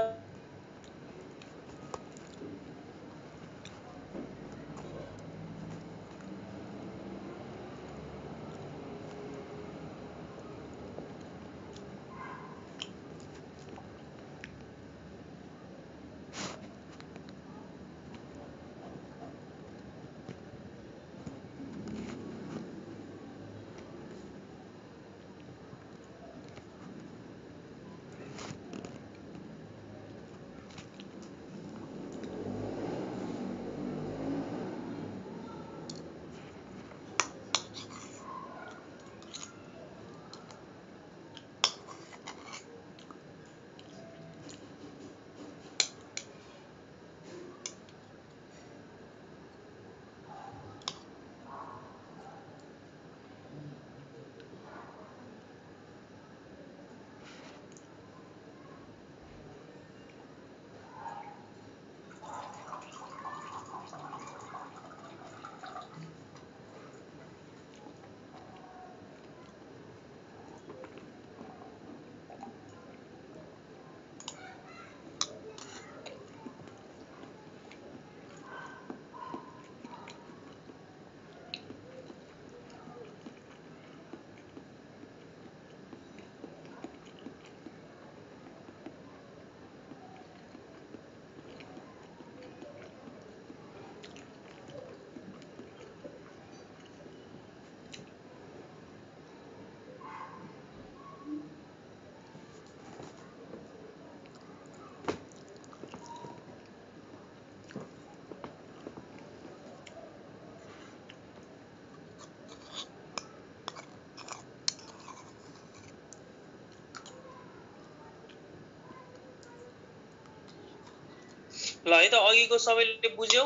ल है त अघिको सबैले बुझ्यौ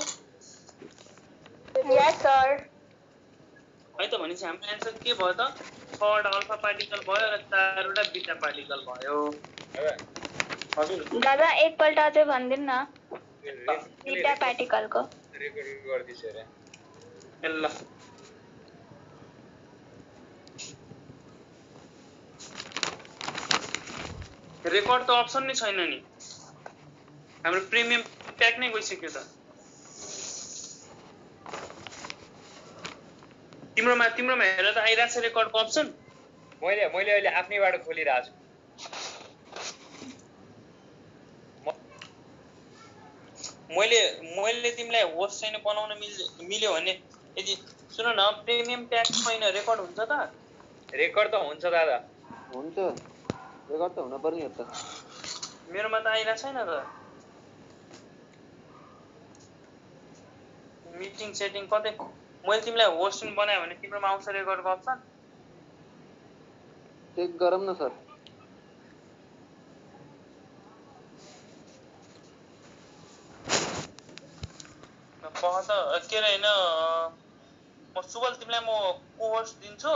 यस सर है त भनेपछि हाम्रो एन्सर के भयो त 6 अल्फा पार्टिकल भयो र 4 बीटा पार्टिकल भयो हजुर दादा एकपल्ट चाहिँ भनिदिनु न बीटा पार्टिकलको रेकर्ड गर्दिछु रे ल रेकर्ड त अप्सन नै छैन नि हाम्रो प्रिमियम प्याक नै गइसक्यो त तिम्रोमा हेर त आइरहेछ रेकर्डको अप्सन मैले अहिले आफ्नैबाट खोलिरहेको छु मैले तिमीलाई होस्ट चाहिँ बनाउन मिल्यो भने यदि सुन न प्रिमियम प्याक छैन रेकर्ड हुन्छ त रेकर्ड त हुन्छ दादा हुन्छ रेकर्ड त हुन पर्ने हो त मेरोमा त आइरहेको छैन त मिटिङ सेटिङ कतै मैले तिमीलाई होस्ट बनायो भने तिम्रोमा आउँछ रेकर्डको अप्सन चेक गरौँ न सर के अरे होइन म सुबल तिमीलाई म को होस्ट दिन्छु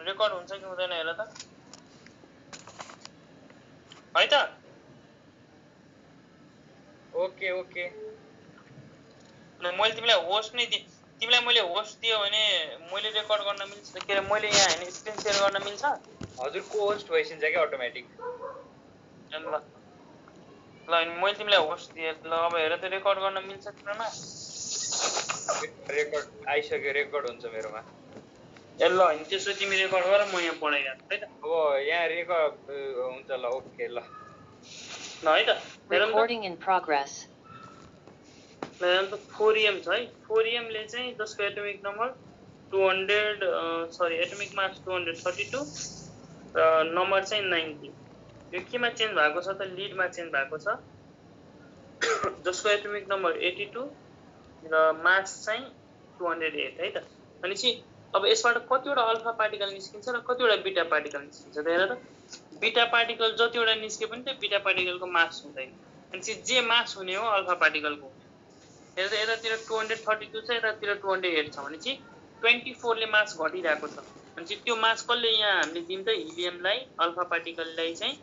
रेकर्ड हुन्छ कि हुँदैन हेर त है त ओके मैले तिमीलाई होस्ट नै तिमीलाई मैले होस्ट दियो भने मैले रेकर्ड गर्न मिल्छ के अरे मैले यहाँ होइन स्क्रिन सेयर गर्न मिल्छ हजुर को होस्ट भइसिन्छ क्या अटोमेटिक ल मैले तिमीलाई होस्ट दिएँ ल अब हेर त रेकर्ड गर्न मिल्छ तिम्रोमा रेकर्ड आइसक्यो रेकर्ड हुन्छ मेरोमा ल होइन त्यसो तिमी रेकर्ड गर म यहाँ पढाइरहेको है त अब यहाँ रेकर्ड हुन्छ ल ओके ल है त Recording in progress. ल फोरियम छ है फोरियमले चाहिँ जसको एटोमिक नम्बर 200 एटोमिक मास 232 र नम्बर चाहिँ 90 यो केमा चेन्ज भएको छ त लिडमा चेन्ज भएको छ जसको एटोमिक नम्बर 82 र मास चाहिँ 208 है त भनेपछि अब यसबाट कतिवटा अल्फा पार्टिकल निस्किन्छ र कतिवटा बीटा पार्टिकल निस्किन्छ त हेर त बीटा पार्टिकल जतिवटा निस्के पनि त्यो बीटा पार्टिकलको मास हुँदैन भनेपछि जे मास हुने हो अल्फा पार्टिकलको हेर त यतातिर 232 छ यतातिर 208 छ भनेपछि 24 ले मास घटिरहेको छ भनेपछि त्यो मास कसले यहाँ हामीले दिउँ त हिलियमलाई अल्फा पार्टिकललाई चाहिँ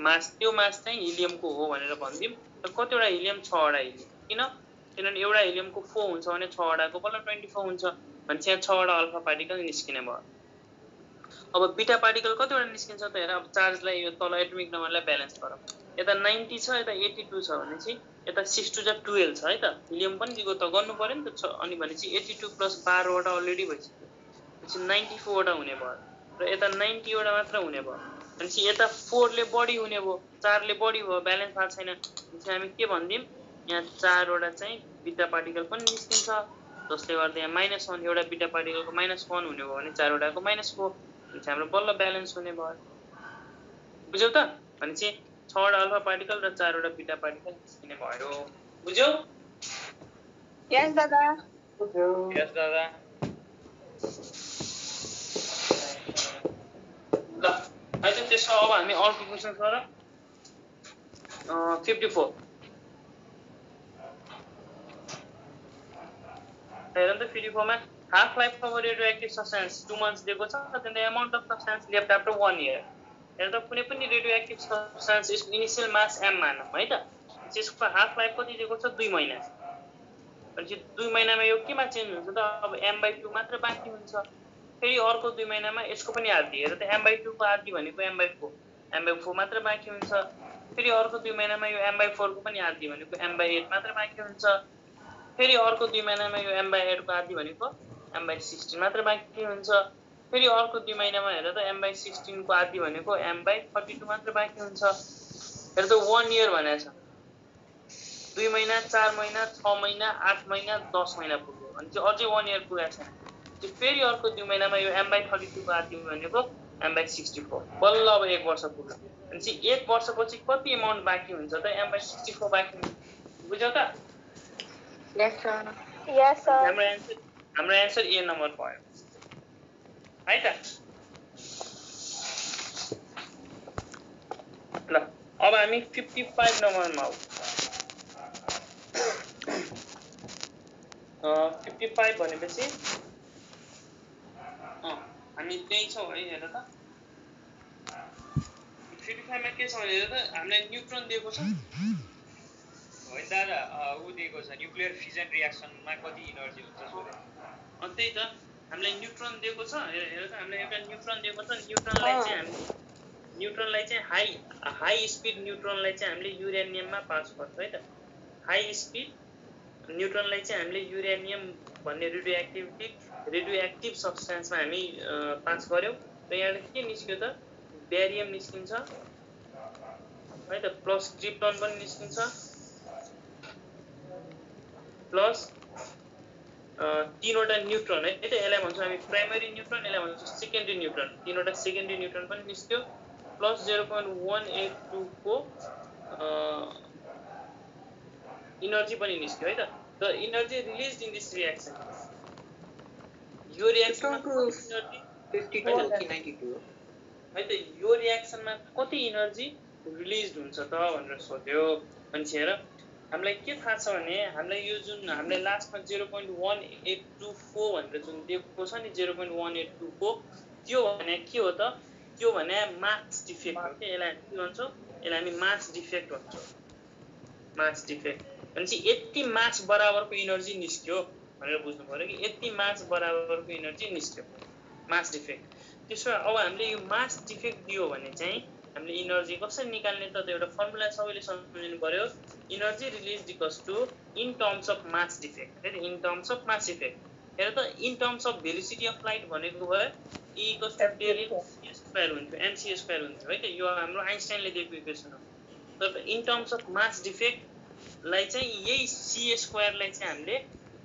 मास त्यो मास चाहिँ हिलियमको हो भनेर भनिदिउँ र कतिवटा हिलियम 6 वटा हिलियम किनभने एउटा हिलियमको 4 हुन्छ भने 6 वटाको बल्ल 24 हुन्छ भनेपछि यहाँ 6 वटा अल्फा पार्टिकल निस्किने भयो अब बीटा पार्टिकल कतिवटा निस्किन्छ त हेर अब चार्जलाई यो तल एटोमिक नम्बरलाई ब्यालेन्स गरौँ यता 90 छ यता 82 छ भनेपछि यता 6 टु 12 छ है त हिलियम पनि दिएको त गर्नु पर्यो नि त अनि भनेपछि 82 प्लस 12 वटा अलरेडी भइसक्यो भनेपछि 94 वटा हुने भयो र यता 90 वटा मात्र हुने भयो भनेपछि यता 4 ले बढी हुने भयो 4 ले बढी भयो ब्यालेन्स भएको छैन भनेपछि हामी के भन्दिम यहाँ 4 वटा चाहिँ बीटा पार्टिकल पनि निस्किन्छ जसले गर्दा यहाँ -1 एउटा बीटा पार्टिकलको -1 हुने भयो भने 4 वटाको -4 भनेपछि हाम्रो बल्ल ब्यालेन्स हुने भयो बुझ्यौ त भनेपछि 6 वटा अल्फा पार्टिकल र 4 वटा बीटा पार्टिकल निस्किने भयो बुझ्यौ यस दादा यस दादा ल है त त्यसो अब हामी अर्को क्वेसन गरौँ 54 हेर त 54 मा half life of a radioactive substance 2 months दिएको छ then the amount of substance left after 1 year हेर त कुनै पनि रेडियोएक्टिभ सब्स्टेन्स यसको इनिशियल मास m मानौँ है त त्यसको हाफ लाइफ कति दिएको छ 2 महिना भनेपछि 2 महिनामा यो केमा चेन्ज हुन्छ त अब m/2 मात्र बाँकी हुन्छ फेरि अर्को 2 महिनामा यसको पनि आधी हेर त m/2 को आधी भनेको m/4 m/4 मात्र बाँकी हुन्छ फेरि अर्को 2 महिनामा यो m/4 को पनि आधी भनेको m/8 मात्र बाँकी हुन्छ फेरि अर्को 2 महिनामा यो m/8 को आधी भनेको m/16 मात्र बाँकी हुन्छ फेरि अर्को 2 महिनामा हेर त m/16 को आधी भनेको m/32 मात्र बाँकी हुन्छ हेर त 1 इयर भनेको छ 2 महिना 4 महिना 6 महिना 8 महिना 10 महिना पुग्यो भने चाहिँ अझै 1 इयर पुगेको छैन फेरि अर्को 2 महिनामा यो m/32 को आधी भनेको m/64 बल्ल अब 1 वर्ष पुग्यो भने चाहिँ 1 वर्षपछि कति अमाउन्ट बाँकी हुन्छ त m/64 बाँकी हुन्छ बुझ्यौ त यस सर हाम्रो एन्सर ए नम्बर भयो है त ल अब हामी 55 नम्बरमा आऊ 55 भनेपछि हामी त्यही छौँ है। हेर त 55 मा के छ भने हेर त हामीलाई न्युट्रोन दिएको छ। होइन दादा ऊ दिएको छ न्युक्लियर फिजन रियाक्सनमा कति इनर्जी हुन्छ सोधे। त्यही त हामीलाई न्युट्रोन दिएको छ। हेर त हामीलाई एउटा न्युट्रोन दिएको छ। न्युट्रोनलाई चाहिँ हाई स्पिड न्युट्रोनलाई चाहिँ हामीले युरेनियममा पास गर्छ है त। हाई स्पिड न्युट्रोनलाई चाहिँ हामीले युरेनियम भन्ने रेडियोएक्टिभ सब्स्टेन्समा हामी पास गर्यौँ र यहाँबाट के निस्क्यो त बेरियम निस्किन्छ है त प्लस क्रिप्टन पनि निस्किन्छ प्लस तीनवटा न्युट्रोन है त यसलाई भन्छौँ हामी प्राइमरी न्युट्रोन यसलाई भन्छौँ सेकेन्डरी न्युट्रोन तीनवटा सेकेन्डरी न्युट्रोन पनि निस्क्यो प्लस 0.182 को इनर्जी पनि निस्क्यो है त the energy released in this reaction यो रिएक्सनमा इनर्जी 52 है त यो रिएक्सनमा कति इनर्जी रिलिज हुन्छ त भनेर सोध्यो। अनि हेर हामीलाई के थाहा छ भने हामीलाई यो जुन हामीलाई लास्टमा 0.1824 भनेर जुन दिएको छ नि 0.1824 त्यो भने के हो त त्यो भने मास डिफेक्ट हो के यसलाई के भन्छौँ यसलाई हामी मास डिफेक्ट भन्छौँ। मास डिफेक्ट भनेपछि यति मास बराबरको इनर्जी निस्क्यो भनेर बुझ्नु पर्यो कि यति मास बराबरको इनर्जी निस्क्यो मास डिफेक्ट। त्यसो भए अब हामीले यो मास डिफेक्ट दियो भने चाहिँ हामीले इनर्जी कसरी निकाल्ने त एउटा फर्मुला सबैले सम्झिनु पर्यो energy release equals to in terms of mass defect है in terms of mass defect. हेर त in terms of velocity of light भनेको भयो E equals to del square हुन्थ्यो mc स्क्वायर हुन्थ्यो है त यो हाम्रो आइन्स्टाइनले दिएको इक्वेसन हो। तर इन टर्म्स अफ मास डिफेक्टलाई चाहिँ यही c स्क्वायरलाई चाहिँ हामीले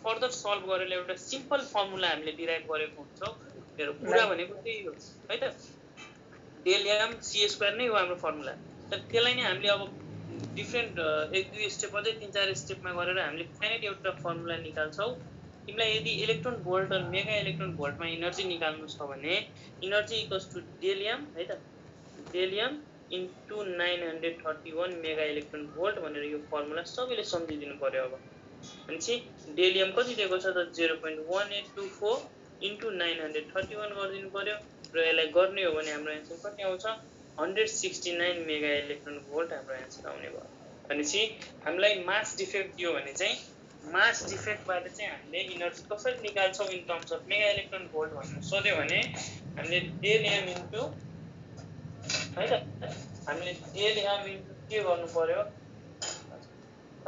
फर्दर सल्भ गरेर एउटा सिम्पल फर्मुला हामीले डिराइभ गरेको हुन्छौँ। कुरा भनेको त्यही हो है त डेल एम सी स्क्वायर नै हो हाम्रो फर्मुला। तर त्यसलाई नै हामीले अब डिफ्रेन्ट एक दुई स्टेप अझै 3-4 स्टेपमा गरेर हामीले फाइनल एउटा फर्मुला निकाल्छौँ। तिमीलाई यदि इलेक्ट्रोन भोल्ट र मेगा इलेक्ट्रोन भोल्टमा इनर्जी निकाल्नु छ भने energy equals to del M है त del M into 931 mega electron volt भनेर यो फर्मुला सबैले सम्झिदिनु पर्यो। अब भनेपछि डेल एम कति दिएको छ त 0.1824 इन्टु 931 गरिदिनु पर्यो र यसलाई गर्ने हो भने हाम्रो एन्सर कति आउँछ 169 मेगा इलेक्ट्रोन भोल्ट हाम्रो एन्सर आउने भयो। भनेपछि हामीलाई मास डिफेक्ट दियो भने चाहिँ मास डिफेक्टबाट चाहिँ हामीले इनर्जी कसरी निकाल्छौँ in terms of mega electron volt भनेर सोध्यो भने हामीले डेल एम इन्टु है त हामीले डेल एम इन्टु के गर्नु पर्यो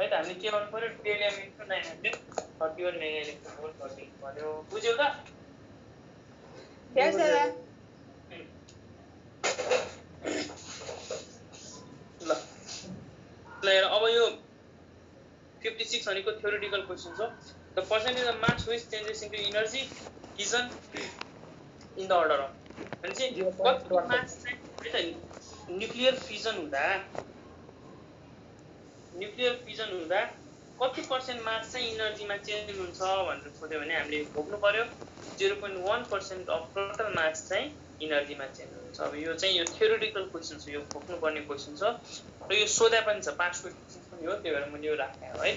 है त हामीले के गर्नु पर्यो del M into 931 mega electron volt गरिदिनु पर्यो। बुझ्यौ त Yes, sir. ल अब यो 56 भनेको थ्योरेटिकल क्वेसन हो। The percentage of mass which changes into energy fission in the order of भनेपछि कति मास चाहिँ है त न्युक्लियर फिजन हुँदा कति पर्सेन्ट मास चाहिँ इनर्जीमा चेन्ज हुन्छ भनेर सोध्यो भने हामीले भोग्नु पर्यो 0.1% अफ टोटल मास चाहिँ इनर्जीमा चेन्ज हुन्छ। अब यो चाहिँ यो थ्योरेटिकल क्वेसन छ यो भोग्नु पर्ने क्वेसन छ र यो सोधा पनि छ पास क्वेसन पनि हो त्यही भएर मैले यो राखेँ है त।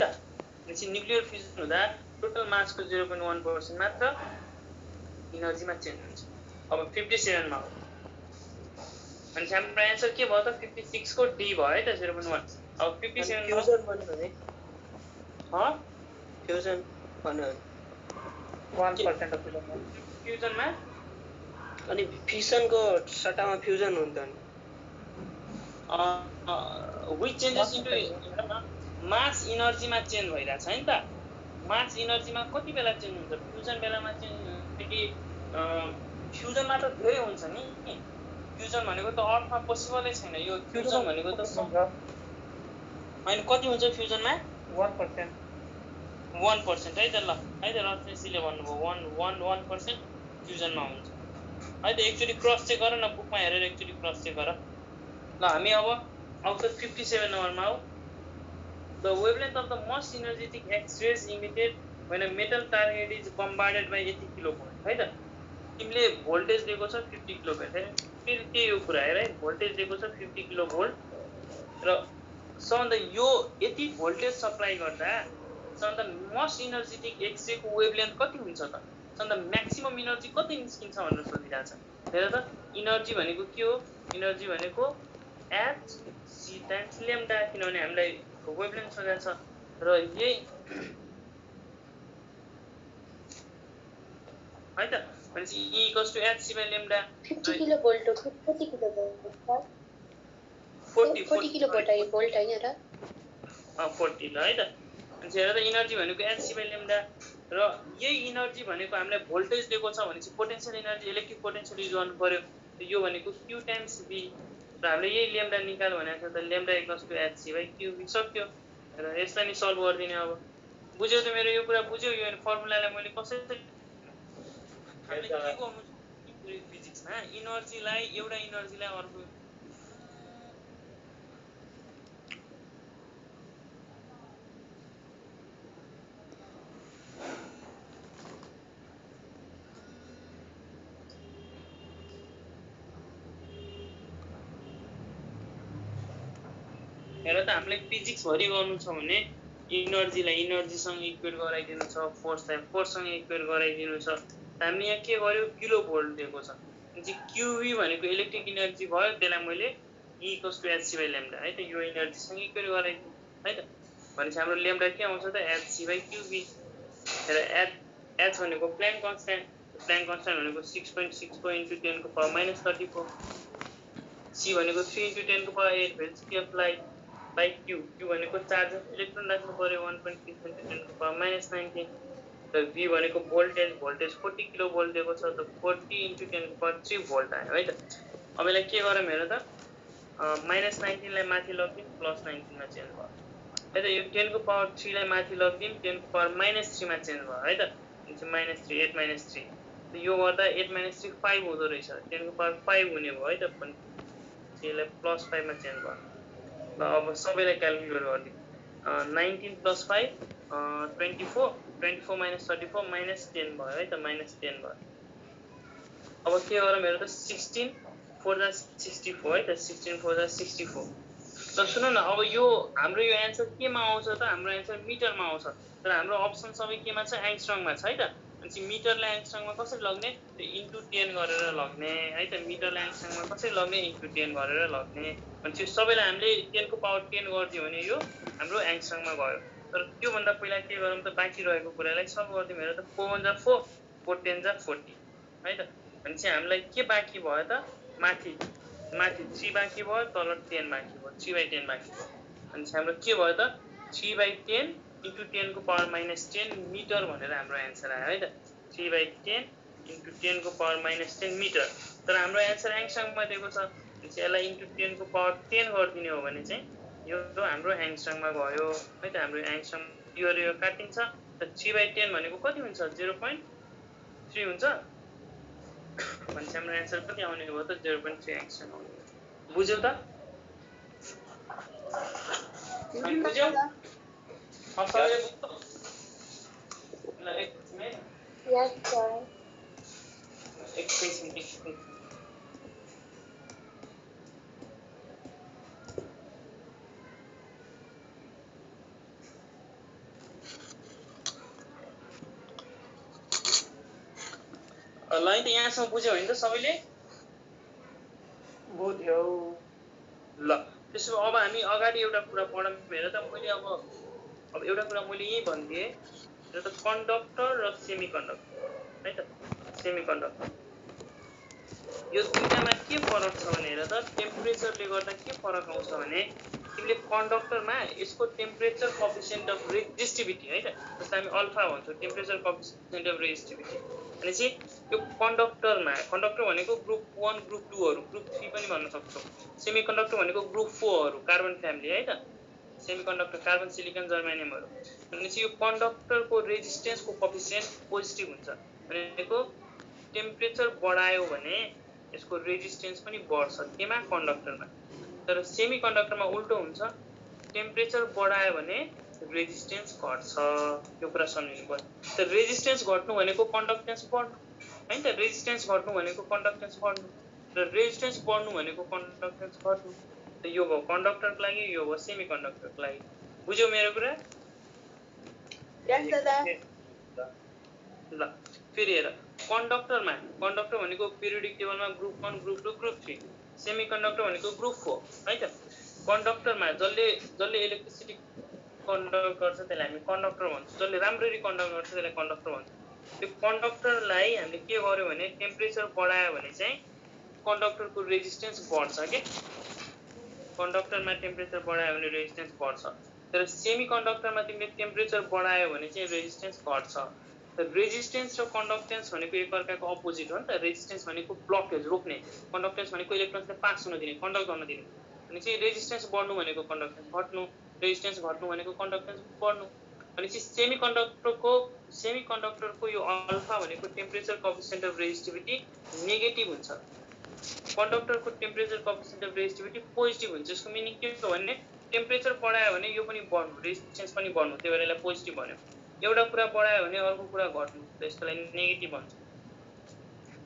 भनेपछि न्युक्लियर फिजन हुँदा टोटल मासको 0.1% मात्र इनर्जीमा चेन्ज हुन्छ। अब 57 मा हो भनेपछि हाम्रो एन्सर के भयो त 56 को डी भयो है त 0.1। अब 57 फ्युजन भन्नु भने फ्युजन भन्नु 1% अफ फ्युजनमा अनि फिसनको सट्टामा फ्युजन हुन्छ नि व्हिच चेन्जेस इन्टु मास इनर्जीमा चेन्ज भइरहेछ है त। मास इनर्जीमा कति बेला चेन्ज हुन्छ फ्युजन बेलामा चेन्ज कि फ्युजनमा त धेरै हुन्छ नि। फ्युजन भनेको त अर्थमा पोसिबलै छैन यो फ्युजन भनेको त होइन कति हुन्छ फ्युजनमा 1% है त ल है त रत्नेसीले भन्नुभयो 1% फ्युजनमा हुन्छ है त। एकचोटि क्रस चेक गर न बुकमा हेरेर एकचोटि क्रस चेक गर। ल हामी अब आउँछ 57 नम्बरमा हो। The wavelength of the most energetic X rays emitted when a metal target is bombarded by 80 kilovolt है त। तिमीले भोल्टेज दिएको छ 50 किलोभोल्ट है फेरि त्यही हो कुरा हेर है भोल्टेज दिएको छ 50 किलोभोल्ट र सम्बन्ध यो यति भोल्टेज सप्लाई गर्दा अन्त मोस्ट इनर्जेटिक एक्सरे को वेभलेन्थ कति हुन्छ त अन्त म्याक्सिमम इनर्जी कति निस्किन्छ भनेर सोधिरहेछ हेर त इनर्जी भनेको के हो इनर्जी भनेको एच सी टाइम्स लेम्डा किनभने हामीलाई वेभलेन्थ सोधेको छ र यही है त भनेपछि E equals to h c by lambda 50 kilovolt हो कति किलोभोल्ट 40 किलोभोल्ट है भोल्ट हैन र 40 ल है त भनेपछि हेर त इनर्जी भनेको h c by lambda र यही इनर्जी भनेको हामीलाई भोल्टेज दिएको छ भनेपछि potential energy electric potential use गर्नु पर्यो यो भनेको q टाइम्स v र हामीले यही लेम्डा निकाल भनेको छ त lambda equals to h c by q v सक्यो र यसलाई नि सल्भ गर्दिने अब बुझ्यौ त मेरो यो कुरा बुझ्यौ यो फर्मुलालाई मैले कसरी हामीले के गर्नु फिजिक्समा इनर्जीलाई एउटा इनर्जीलाई अर्को हेर त हामीलाई फिजिक्स भरि गर्नु छ भने इनर्जीलाई इनर्जीसँग इक्वेट गराइदिनु छ फोर्सलाई फोर्ससँग इक्वेट गराइदिनु छ हामीले यहाँ के गर्यो किलो भोल्ट दिएको छ अनि क्युभी भनेको इलेक्ट्रिक इनर्जी भयो त्यसलाई मैले E equals to h c by lambda है त यो इनर्जीसँग इक्वेट गराइदिनु है त भनेपछि हाम्रो लेम्डा के आउँछ त h c by क्युभी र h भनेको प्ल्याङ्क कन्स्ट्यान्ट भनेको 6.64 into 10 को पावर -34 c भनेको 3 into 10 को power 8 velocity of light by q भनेको चार्ज इलेक्ट्रोन राख्नु पर्यो 1.6 into 10 को पावर -19 र v भनेको भोल्टेज 40 किलो भोल्ट दिएको छ त 40 into 10 को पावर 3 भोल्ट आयो है त अब यसलाई के गरौँ हेर त -19 लाई माथि लगिदिम +19 मा चेन्ज भयो है त यो 10 को पावर 3 लाई माथि लगिदिम 10 को पावर -3 मा चेन्ज भयो है त -3 8 -3 त यो गर्दा 8 -3 5 हुँदो रहेछ 10 को पावर 5 हुने भयो है त यसलाई +5 मा चेन्ज भयो ल अब सबैलाई क्याल्कुलेट गर्दिम 19 + 5 24 24 - 34 -10 भयो है त -10 भयो अब के गरौँ हेर त 16 4 जा 64 है त 16 4 जा 64 ल सुन न अब यो हाम्रो यो एन्सर केमा आउँछ त हाम्रो एन्सर मिटरमा आउँछ तर हाम्रो अप्सन सबै केमा छ एङ्स्ट्रङमा छ है त अनि मिटरलाई एङ्स्ट्रङमा कसरी लग्ने इन्टु 10 गरेर लग्ने है त मिटरलाई एङ्स्ट्रङमा कसरी लग्ने इन्टु 10 गरेर लग्ने अनि सबैलाई हामीले 10 को पावर 10 गरिदियो भने यो हाम्रो एङ्स्ट्रङमा गयो तर त्यो भन्दा पहिला के गरौँ त बाँकी रहेको कुरालाई सल्भ गरिदिउँ हेर त 4 1 जा 4 4 10 जा 40 है त अनि चाहिँ हामीलाई के बाँकी भयो त माथि 3 बाँकी भयो तल 10 बाँकी भयो 3/10 बाँकी भयो अनि चाहिँ हाम्रो के भयो त 3/10 into 10 को पावर -10 मिटर भनेर हाम्रो एन्सर आयो है त 3/10 into 10 को पावर -10 मिटर तर हाम्रो एन्सर एङ्स्ट्रङमा दिएको छ यसलाई into 10 को पावर 10 गरिदिने हो भने चाहिँ यो हाम्रो एङ्स्ट्रङमा गयो है त हाम्रो एङ्स्ट्रङ यो काटिन्छ त 3/10 भनेको कति हुन्छ 0.3 हुन्छ भने हाम्रो एन्सर कति आउने भयो त 0.3 एङ्स्ट्रङ आउने बुझ्यौ त बुझ्यौ अब सबैले बुझ्यो ल यस सर एकैछिन ल है त यहाँसम्म बुझ्यो भने त सबैले बुझ्यौ ल त्यसो अब हामी अगाडि एउटा कुरा पढौँ हेर त मैले अब एउटा कुरा मैले यही भन्दिएँ र त कन्डक्टर र सेमी कन्डक्टर है त सेमी कन्डक्टर यो दुईटामा के फरक छ भने हेर त टेम्परेचरले गर्दा के फरक आउँछ भने तिमीले कन्डक्टरमा यसको टेम्परेचर कोएफिसिएन्ट अफ रेजिस्टिभिटी है त जस्तो हामी अल्फा भन्छौँ टेम्परेचर कोएफिसिएन्ट अफ रेजिस्टिभिटी अनि चाहिँ यो कन्डक्टर भनेको ग्रुप 1 ग्रुप 2 हरू ग्रुप 3 पनि भन्न सक्छौँ सेमी कन्डक्टर भनेको ग्रुप 4 हरू कार्बन फ्यामिली है त सेमी कन्डक्टर कार्बन सिलिकन जर्मेनियमहरू अनि चाहिँ यो कन्डक्टरको रेजिस्टेन्सको कोएफिसिएन्ट पोजिटिभ हुन्छ भनेको टेम्परेचर बढायो भने यसको रेजिस्टेन्स पनि बढ्छ केमा कन्डक्टरमा तर सेमी कन्डक्टरमा उल्टो हुन्छ टेम्परेचर बढायो भने रेजिस्टेन्स घट्छ यो कुरा सम्झिनु पर्यो त रेजिस्टेन्स घट्नु भनेको कन्डक्टेन्स बढ्नु हैन त रेजिस्टेन्स घट्नु भनेको कन्डक्टेन्स बढ्नु र रेजिस्टेन्स बढ्नु भनेको कन्डक्टेन्स घट्नु त यो भयो कन्डक्टरको लागि यो भयो सेमी कन्डक्टरको लागि बुझ्यौ मेरो कुरा यस दादा ल फेरि हेर कन्डक्टर भनेको पिरियोडिक टेबलमा ग्रुप 1 ग्रुप 2 ग्रुप 3 सेमिकन्डक्टर भनेको ग्रुप 4 है त कन्डक्टरमा जसले इलेक्ट्रिसिटी कन्डक्ट गर्छ त्यसलाई हामी कन्डक्टर भन्छौँ जसले राम्ररी कन्डक्ट गर्छ त्यसलाई कन्डक्टर भन्छौँ त्यो कन्डक्टरलाई हामीले के गर्यो भने टेम्परेचर बढायो भने चाहिँ कन्डक्टरको रेजिस्टेन्स बढ्छ के कन्डक्टरमा टेम्परेचर बढायो भने रेजिस्टेन्स बढ्छ तर सेमी कन्डक्टरमा तिमीले टेम्परेचर बढायो भने चाहिँ रेजिस्टेन्स घट्छ रेजिस्टेन्स र कन्डक्टेन्स भनेको एकअर्काको अपोजिट हो नि त रेजिस्टेन्स भनेको ब्लकेज रोक्ने कन्डक्टेन्स भनेको इलेक्ट्रोन्सले पास हुन दिने कन्डक्ट गर्न दिने अनि चाहिँ रेजिस्टेन्स बढ्नु भनेको कन्डक्टेन्स घट्नु रेजिस्टेन्स घट्नु भनेको कन्डक्टेन्स बढ्नु अनि चाहिँ सेमी कन्डक्टरको यो अल्फा भनेको temperature coefficient of resistivity negative हुन्छ कन्डक्टरको temperature coefficient of resistivity positive हुन्छ यसको मिनिङ के हो भने टेम्परेचर बढायो भने यो पनि बढ्नु रेजिस्टेन्स पनि बढ्नु त्यही भएर यसलाई पोजिटिभ भन्यो एउटा कुरा बढायो भने अर्को कुरा घट्नु त यसलाई नेगेटिभ भन्छ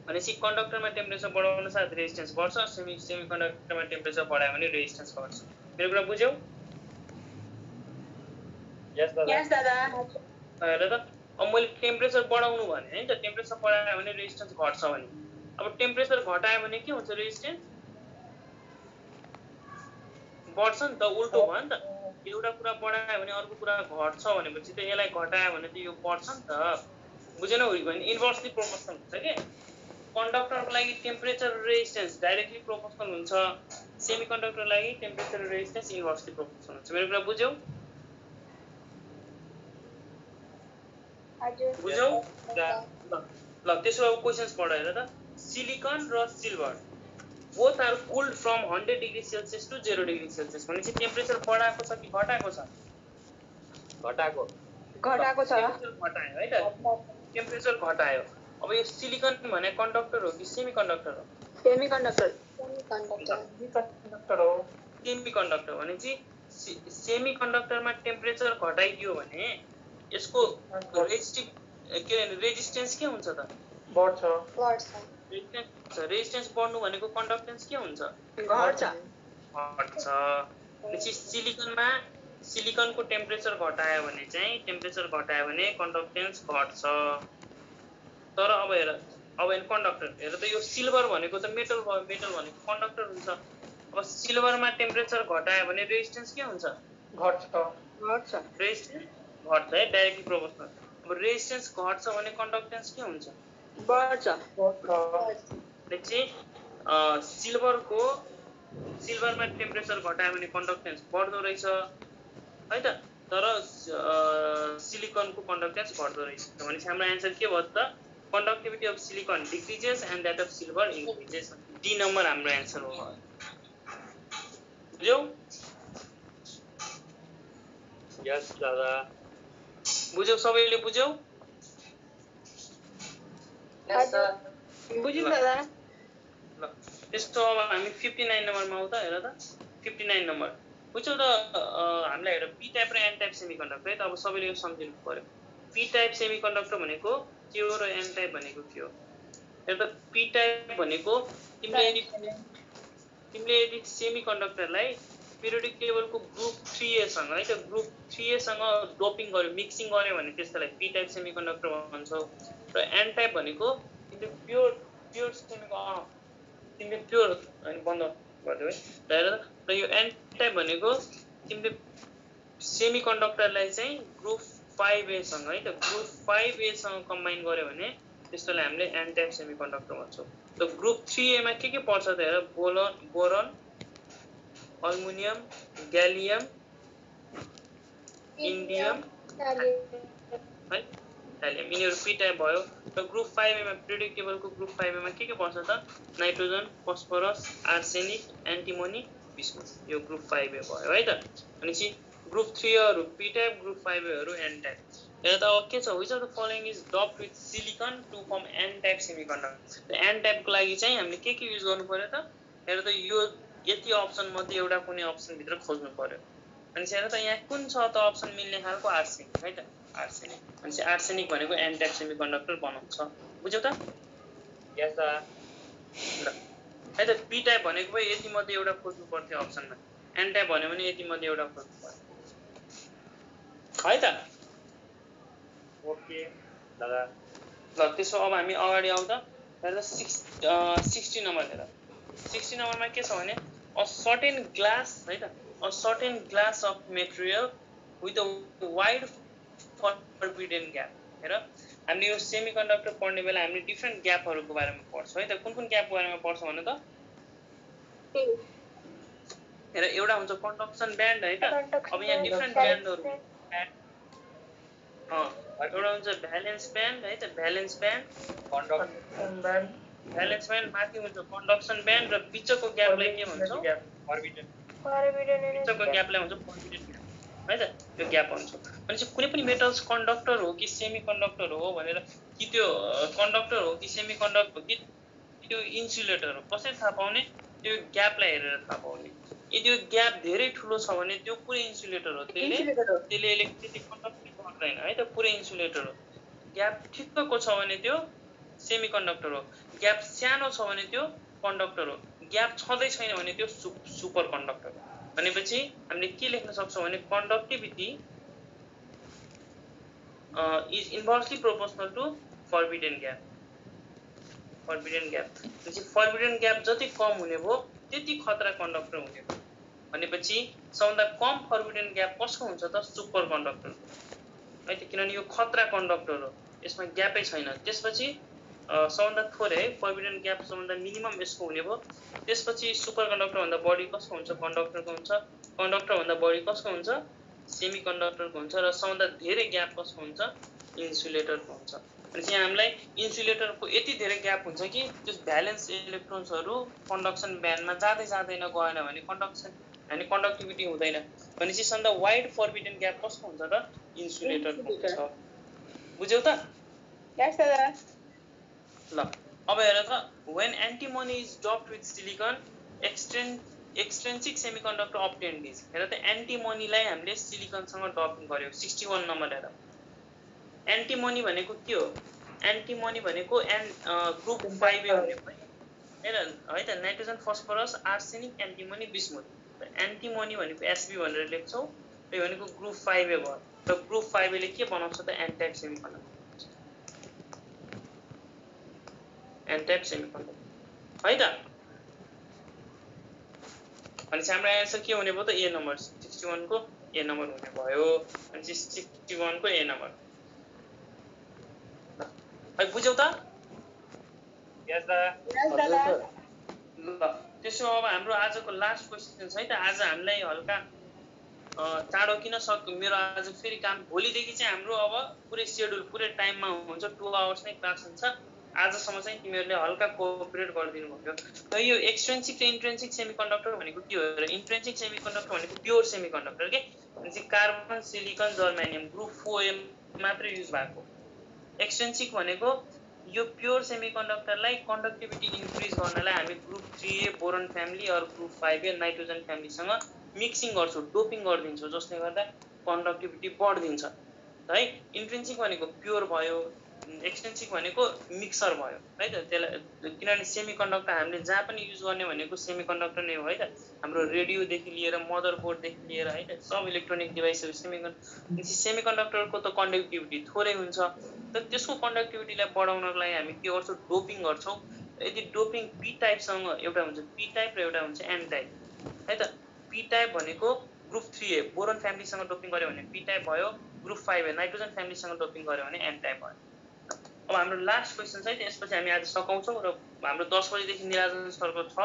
भनेपछि कन्डक्टरमा टेम्परेचर बढाउन साथ रेजिस्टेन्स बढ्छ सेमी कन्डक्टरमा टेम्परेचर बढायो भने रेजिस्टेन्स घट्छ मेरो कुरा बुझ्यौ यस दादा हेर त अब मैले टेम्परेचर बढाउनु भने है त टेम्परेचर बढायो भने रेजिस्टेन्स घट्छ भने अब टेम्परेचर घटायो भने के हुन्छ रेजिस्टेन्स बढ्छ नि त उल्टो भयो नि त एउटा कुरा बढायो भने अर्को कुरा घट्छ भनेपछि त यसलाई घटायो भने त यो बढ्छ नि त बुझेन भने इन्भर्सली प्रोपोर्सनल हुन्छ के कन्डक्टरको लागि टेम्परेचर र रेजिस्टेन्स डाइरेक्टली प्रोपोर्सनल हुन्छ सेमिकन्डक्टरको लागि टेम्परेचर र रेजिस्टेन्स इन्भर्सली प्रोपोर्सनल हुन्छ मेरो कुरा बुझ्यौ बुझ्यौ ल त्यसो अब क्वेशन्स पढ हेर त सिलिकन र silver both are cooled from 100 degree Celsius to 0 degree Celsius भनेपछि टेम्परेचर बढाएको छ कि घटाएको छ घटाएको घटाएको छ घटायो है त टेम्परेचर घटायो अब यो सिलिकन भने कन्डक्टर हो कि सेमी कन्डक्टर हो सेमिकन्डक्टर कन्डक्टर हो सेमी कन्डक्टर भनेपछि सेमी कन्डक्टरमा टेम्परेचर घटाइदियो भने यसको रेजिस्टेन्स के हुन्छ त बढ्छ रेजिस्टेन्स बढ्नु भनेको कन्डक्टेन्स के हुन्छ घट्छ घट्छ भनेपछि सिलिकनको टेम्परेचर घटायो भने कन्डक्टेन्स घट्छ तर अब हेर कन्डक्टर हेर त यो सिल्भर भनेको त मेटल भयो मेटल भनेको कन्डक्टर हुन्छ अब सिल्भरमा टेम्परेचर घटायो भने रेजिस्टेन्स के हुन्छ घट्छ रेजिस्टेन्स घट्छ है डाइरेक्टली प्रोपोर्सनल अब रेजिस्टेन्स घट्छ भने कन्डक्टेन्स के हुन्छ बढ्छ भनेपछि सिल्भरमा टेम्परेचर घटायो भने कन्डक्टेन्स बढ्दो रहेछ है त तर सिलिकनको कन्डक्टेन्स घट्दो रहेछ भनेपछि हाम्रो एन्सर के भयो त conductivity of silicon decreases and that of silver increases D number हाम्रो एन्सर हो बुझ्यौ यस दादा बुझ्यौ सबैले बुझ्यौ बुझ्यौ दादा ल त्यस्तो अब हामी 59 नम्बरमा आउँ त हेर त 59 नम्बर बुझ्यौ त हामीलाई हेर पी टाइप र एन टाइप सेमिकन्डक्टर है त अब सबैले यो सम्झिनु पर्यो पी टाइप सेमिकन्डक्टर भनेको के हो र एन टाइप भनेको के हो हेर त पी टाइप भनेको तिमीले यदि सेमिकन्डक्टरलाई पिरियोडिक टेबलको ग्रुप 3A सँग है त ग्रुप 3A सँग डोपिङ गर्यो मिक्सिङ गर्यो भने त्यसलाई पी टाइप सेमिकन्डक्टर भन्छौ र एन टाइप भनेको तिमीले प्योर तिमीले प्योर अनि बन्द गरिदियो है हेर र यो एन टाइप भनेको तिमीले सेमिकन्डक्टरलाई चाहिँ ग्रुप 5A सँग है त ग्रुप 5A सँग कम्बाइन गर्यो भने त्यसलाई हामीले एन टाइप सेमिकन्डक्टर भन्छौँ त ग्रुप 3A मा के पर्छ त हेर बोरन अल्मुनियम ग्यालियम इन्डियम है ग्यालियम यिनीहरू पी टाइप भयो र ग्रुप 5A मा पिरियोडिक टेबलको ग्रुप 5A मा के पर्छ त nitrogen phosphorus arsenic antimony bismuth यो ग्रुप 5A भयो है त भनेपछि ग्रुप 3हरू पी टाइप ग्रुप 5Aहरू एन टाइप हेर त अब के छ which of the following is doped with silicon to form N type semiconductor N टाइपको लागि चाहिँ हामीले के युज गर्नु पर्यो त हेर त यो यति अप्सन मध्ये एउटा कुनै अप्सन भित्र खोज्नु पर्यो अनि हेर त यहाँ कुन छ त अप्सन मिल्ने खालको आर्सेनिक है त आर्सेनिक अनि आर्सेनिक भनेको एन टाइप सेमिकन्डक्टर बनाउँछ बुझ्यौ त यस सर ल है त पी टाइप भनेको भए यति मध्ये एउटा खोज्नु पर्थ्यो अप्सनमा एन टाइप भन्यो भने यति मध्ये एउटा खोज्नु पर्यो है त ओके दादा ल त्यसो अब हामी अगाडि आउँदा हेर 60 नम्बर हेर 60 नम्बरमा के छ भने अ सर्टेन ग्लास है त a certain glass of material with a wide forbidden gap हेर हामीले यो सेमिकन्डक्टर पढ्ने बेला हामीले डिफ्रेन्ट ग्यापहरूको बारेमा पढ्छौँ है त कुन ग्यापको बारेमा पढ्छौँ भने त हेर एउटा हुन्छ कन्डक्सन ब्यान्ड है त अब यहाँ डिफ्रेन्ट ब्यान्डहरू एउटा हुन्छ भ्यालेन्स ब्यान्ड है त भ्यालेन्स ब्यान्ड भ्यालेन्स ब्यान्ड माथि हुन्छ कन्डक्सन ब्यान्ड र बिचको ग्यापलाई के भन्छौँ बिचको ग्यापलाई भन्छ फर्बिडेन ग्याप है त त्यो ग्याप भन्छौँ भनेपछि कुनै पनि मेटल्स कन्डक्टर हो कि सेमी कन्डक्टर हो भनेर कि त्यो कन्डक्टर हो कि सेमी कन्डक्टर हो कि त्यो इन्सुलेटर हो कसरी थाहा पाउने त्यो ग्यापलाई हेरेर थाहा पाउने यदि त्यो ग्याप धेरै ठुलो छ भने त्यो पुरै इन्सुलेटर हो त्यसले इलेक्ट्रिसिटी कन्डक्ट गर्दैन है त पुरै इन्सुलेटर हो ग्याप ठिक्कको छ भने त्यो सेमी कन्डक्टर हो ग्याप सानो छ भने त्यो कन्डक्टर हो ग्याप छँदै छैन भने त्यो सुपर कन्डक्टर हो भनेपछि हामीले के लेख्न सक्छौँ भने conductivity is inversely proportional to forbidden gap भनेपछि फर्बिडेन ग्याप जति कम हुने भयो त्यति खतरा कन्डक्टर हुने भयो भनेपछि सबभन्दा कम फर्बिडेन ग्याप कसको हुन्छ त सुपर कन्डक्टर है त किनभने यो खतरा कन्डक्टर हो यसमा ग्यापै छैन त्यसपछि सबभन्दा थोरै फर्बिडेन ग्याप सबभन्दा मिनिमम यसको हुने भयो त्यसपछि सुपर कन्डक्टरभन्दा बढी कसको हुन्छ कन्डक्टरको हुन्छ कन्डक्टरभन्दा बढी कसको हुन्छ सेमी कन्डक्टरको हुन्छ र सबभन्दा धेरै ग्याप कसको हुन्छ इन्सुलेटरको हुन्छ भनेपछि यहाँ हामीलाई इन्सुलेटरको यति धेरै ग्याप हुन्छ कि त्यो भ्यालेन्स इलेक्ट्रोन्सहरू कन्डक्सन ब्यान्डमा जाँदैन गएन भने कन्डक्टिभिटी हुँदैन भनेपछि सबभन्दा वाइड फर्बिडेन ग्याप कसको हुन्छ त इन्सुलेटरको हुन्छ बुझ्यौ त ल अब हेर त when antimony is doped with silicon extrinsic semiconductor obtained is हेर त एन्टिमोनीलाई हामीले सिलिकनसँग डपिङ गर्यो 61 नम्बर हेर एन्टिमोनी भनेको के हो एन्टिमोनी भनेको ग्रुप 5A हुने भयो हेर है त nitrogen phosphorus arsenic antimony bismuth एन्टिमोनी भनेको एसबी भनेर लेख्छौँ त्यो भनेको ग्रुप 5A भयो र ग्रुप 5A ले के बनाउँछ त एन्टाइप सेमिकन्डक्टर एन्टाइप सेमिकन्डक्टर है त भनेपछि हाम्रो एन्सर के हुने भयो त ए नम्बर 61 को ए नम्बर हुने भयो भनेपछि 61 को ए नम्बर है बुझ्यौ त यस दादा ल त्यसो अब हाम्रो आजको लास्ट क्वेसन छ है त आज हामीलाई हल्का चाँडो किन मेरो आज फेरि काम भोलिदेखि चाहिँ हाम्रो अब पुरै सेड्युल पुरै टाइममा हुन्छ 2 आवर्स नै क्लास हुन्छ आजसम्म चाहिँ तिमीहरूले हल्का कोअपरेट गरिदिनु भयो र यो एक्सट्रिन्सिक र इन्ट्रिन्सिक सेमिकन्डक्टर भनेको के हो र इन्ट्रिन्सिक सेमिकन्डक्टर भनेको प्योर सेमिकन्डक्टर के भनेपछि carbon silicon germanium group 4A मात्रै युज भएको एक्सट्रिन्सिक भनेको यो प्योर सेमिकन्डक्टरलाई कन्डक्टिभिटी इन्क्रिज गर्नलाई हामी group 3A boron family or group 5A nitrogen फ्यामिलीसँग मिक्सिङ गर्छौँ डोपिङ गरिदिन्छौँ जसले गर्दा कन्डक्टिभिटी बढ्दिन्छ है इन्ट्रिन्सिक भनेको प्योर भयो एक्सटेन्सिक भनेको मिक्सर भयो है त त्यसलाई किनभने सेमिकन्डक्टर हामीले जहाँ पनि युज गर्ने भनेको सेमिकन्डक्टर नै हो है त हाम्रो रेडियोदेखि लिएर मदरबोर्डदेखि लिएर है त सब इलेक्ट्रोनिक डिभाइसहरू सेमिकन्डक्टरको त कन्डक्टिभिटी थोरै हुन्छ तर त्यसको कन्डक्टिभिटीलाई बढाउनको लागि हामी के गर्छौँ डोपिङ गर्छौँ यदि डोपिङ पी टाइपसँग एउटा हुन्छ पी टाइप र एउटा हुन्छ एन टाइप है त पी टाइप भनेको ग्रुप 3A बोरोन फ्यामिलीसँग डोपिङ गर्यो भने पी टाइप भयो ग्रुप 5A नाइट्रोजन फ्यामिलीसँग डोपिङ गर्यो भने एन टाइप भयो अब हाम्रो लास्ट क्वेसन चाहिँ त्यसपछि हामी आज सकाउँछौँ र हाम्रो 10 बजेदेखि निराजन सरको छ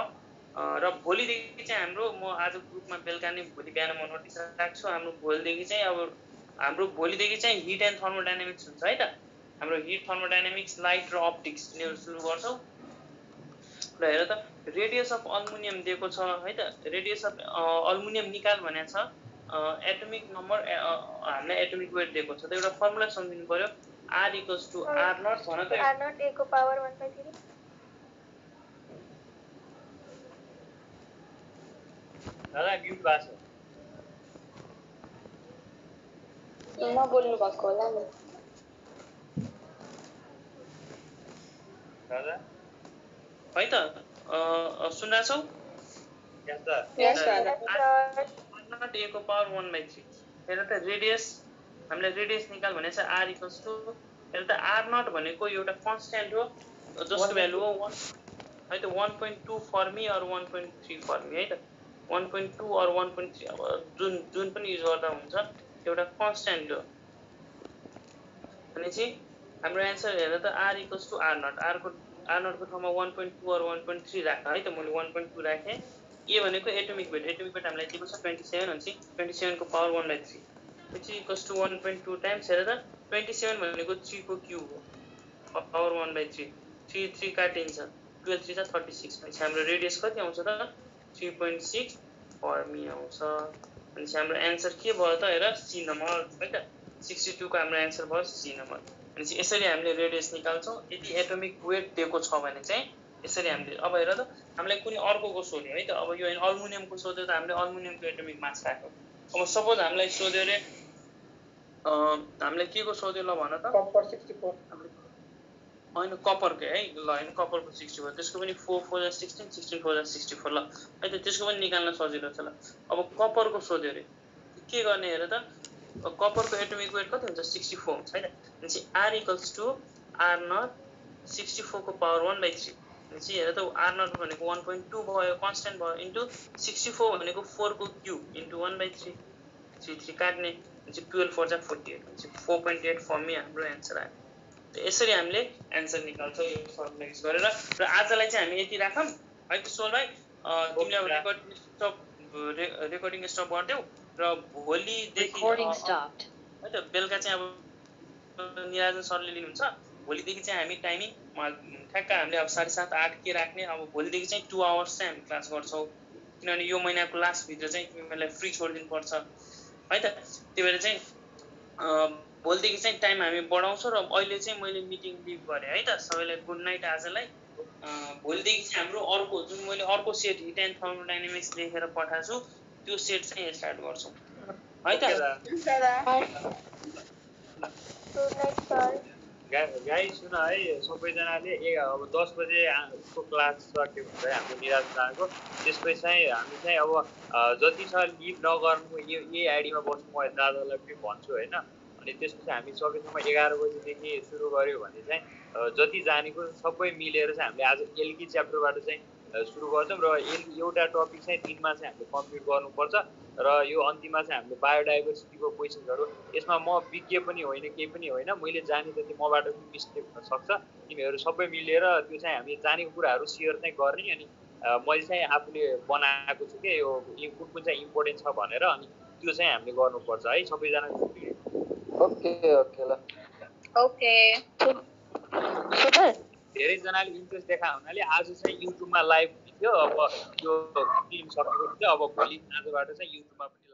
र भोलिदेखि चाहिँ हाम्रो म आज ग्रुपमा बेलुका नै भोलि बिहान म नोटिस राख्छु हाम्रो भोलिदेखि चाहिँ हिट एन्ड थर्मोडाइनामिक्स हुन्छ है त हाम्रो हिट थर्मोडाइनामिक्स लाइट र अप्टिक्स यिनीहरू सुरु गर्छौँ र हेर त रेडियस अफ अल्मुनियम दिएको छ है त रेडियस अफ अल्मुनियम निकाल भनेको छ एटोमिक नम्बर हामीलाई एटोमिक वेट दिएको छ त एउटा फर्मुला सम्झिनु पर्यो R equals to R naught भन त R naught A को पावर 1/3 दादा म्युट भएको छ नबोल्नु भएको होला नि दादा है त सुन्दैछौ यस दादा यस दादा R naught A को पावर 1/3 हेर त रेडियस हामीलाई रेडियस निकाल भने चाहिँ r इक्वल्स टु हेर त r0 भनेको एउटा कन्स्ट्यान्ट हो जसको भ्यालु हो 1 है त 1.2 fermi or 1.3 fermi है त 1.2 अर 1.3 अब जुन पनि युज गर्दा हुन्छ एउटा कन्स्ट्यान्ट हो भनेपछि हाम्रो एन्सर हेर त r equals to r0 r0 को ठाउँमा 1.2 अर 1.3 राख्दा है त मैले 1.2 राखेँ ए भनेको एटोमिक वेट हामीलाई दिएको छ 27 हुन्छ 27 को power 1/3 which is equals to 1.2 times हेर त 27 भनेको 3 को क्यूब हो पावर 1/3 3 काटिन्छ 12 3 36 भनेपछि हाम्रो रेडियस कति आउँछ त 3.6 फर मी आउँछ भनेपछि हाम्रो एन्सर के भयो त हेर सी नम्बर है त 62 को हाम्रो एन्सर भयो सी नम्बर भनेपछि यसरी हामीले रेडियस निकाल्छौँ यदि एटोमिक वेट दिएको छ भने चाहिँ यसरी हामीले अब हेर त हामीलाई कुनै अर्कोको सोध्यो है त अब यो अल्मुनियमको सोध्यो त हामीले अल्मुनियमको एटोमिक मास राख्यौँ अब सपोज हामीलाई सोध्यो रे हामीलाई के को सोध्यो ल भन त कपर 64 हैन कपरको है ल हैन कपरको 64 त्यसको पनि 4 4 16 16 4 64 ल है त त्यसको पनि निकाल्न सजिलो छ ल अब कपरको सोध्यो रे के गर्ने हेर त कपरको एटोमिक वेट कति हुन्छ 64 हुन्छ हैन भनेपछि r इक्वल्स टु r0 64 को पावर 1/3 भनेपछि हेर त r0 भनेको 1.2 भयो कन्स्ट्यान्ट भयो इन्टु 64 भनेको 4 को क्यूब इन्टु 1/3 3 काट्ने भनेपछि 12 4 48 भनेपछि 4.8 फर्म में हाम्रो एन्सर आयो यसरी हामीले एन्सर निकाल्छौँ यो फर्मुला युज गरेर र आजलाई चाहिँ हामी यति राखौँ है त सोल भाइ तिमीले अब रेकर्डिङ स्टप गर्देऊ र भोलिदेखि Recording stopped. है त बेलुका चाहिँ अब निराजन सरले लिनुहुन्छ भोलिदेखि चाहिँ हामी टाइमिङ ठ्याक्क हामीले अब 7:30 8 के राख्ने अब भोलिदेखि चाहिँ 2 आवर्स चाहिँ हामी क्लास गर्छौँ किनभने यो महिनाको लास्ट भित्र चाहिँ तिमीलाई फ्री छोडिदिनु पर्छ है त त्यही भएर चाहिँ भोलिदेखि चाहिँ टाइम हामी बढाउँछौँ र अहिले चाहिँ मैले मिटिङ लिभ गरेँ है त सबैलाई गुड नाइट आजलाई भोलिदेखि चाहिँ हाम्रो अर्को जुन मैले अर्को सेट हिट एन्ड थर्मोडाइनामिक्स लेखेर पठाएको छु त्यो सेट चाहिँ स्टार्ट गर्छौँ है त गाई सुन है सबैजनाले अब 10 बजे को क्लास सके हुन्छ हाम्रो निराज दाको त्यसपछि चाहिँ हामी चाहिँ अब जति छ लिभ नगर्नु यही आइडीमा बस्नु म दादालाई पनि भन्छु होइन अनि त्यसपछि हामी सकेसम्म 11 बजेदेखि सुरु गर्यो भने चाहिँ जति जानेको सबै मिलेर चाहिँ हामीले आज एलकी च्याप्टरबाट चाहिँ सुरु गर्छौँ र एउटा टपिक चाहिँ दिनमा चाहिँ हामीले कम्प्लिट गर्नुपर्छ र यो अन्तिममा चाहिँ हामीले बायोडाइभर्सिटीको क्वेसन्सहरू यसमा म विज्ञ पनि होइन केही पनि होइन मैले जाने जति मबाट पनि मिस्टेक हुनसक्छ तिमीहरू सबै मिलेर त्यो चाहिँ हामीले जानेको कुराहरू सेयर चाहिँ गर्ने अनि मैले चाहिँ आफूले बनाएको छु कि यो कुन कुन चाहिँ इम्पोर्टेन्ट छ भनेर अनि त्यो चाहिँ हामीले गर्नुपर्छ है सबैजना ओके ल ओके धेरैजनाले इन्ट्रेस्ट देखा हुनाले आज चाहिँ युट्युबमा लाइभ हुन्थ्यो अब यो फिल्म सकेको थियो अब भोलि आजबाट चाहिँ युट्युबमा पनि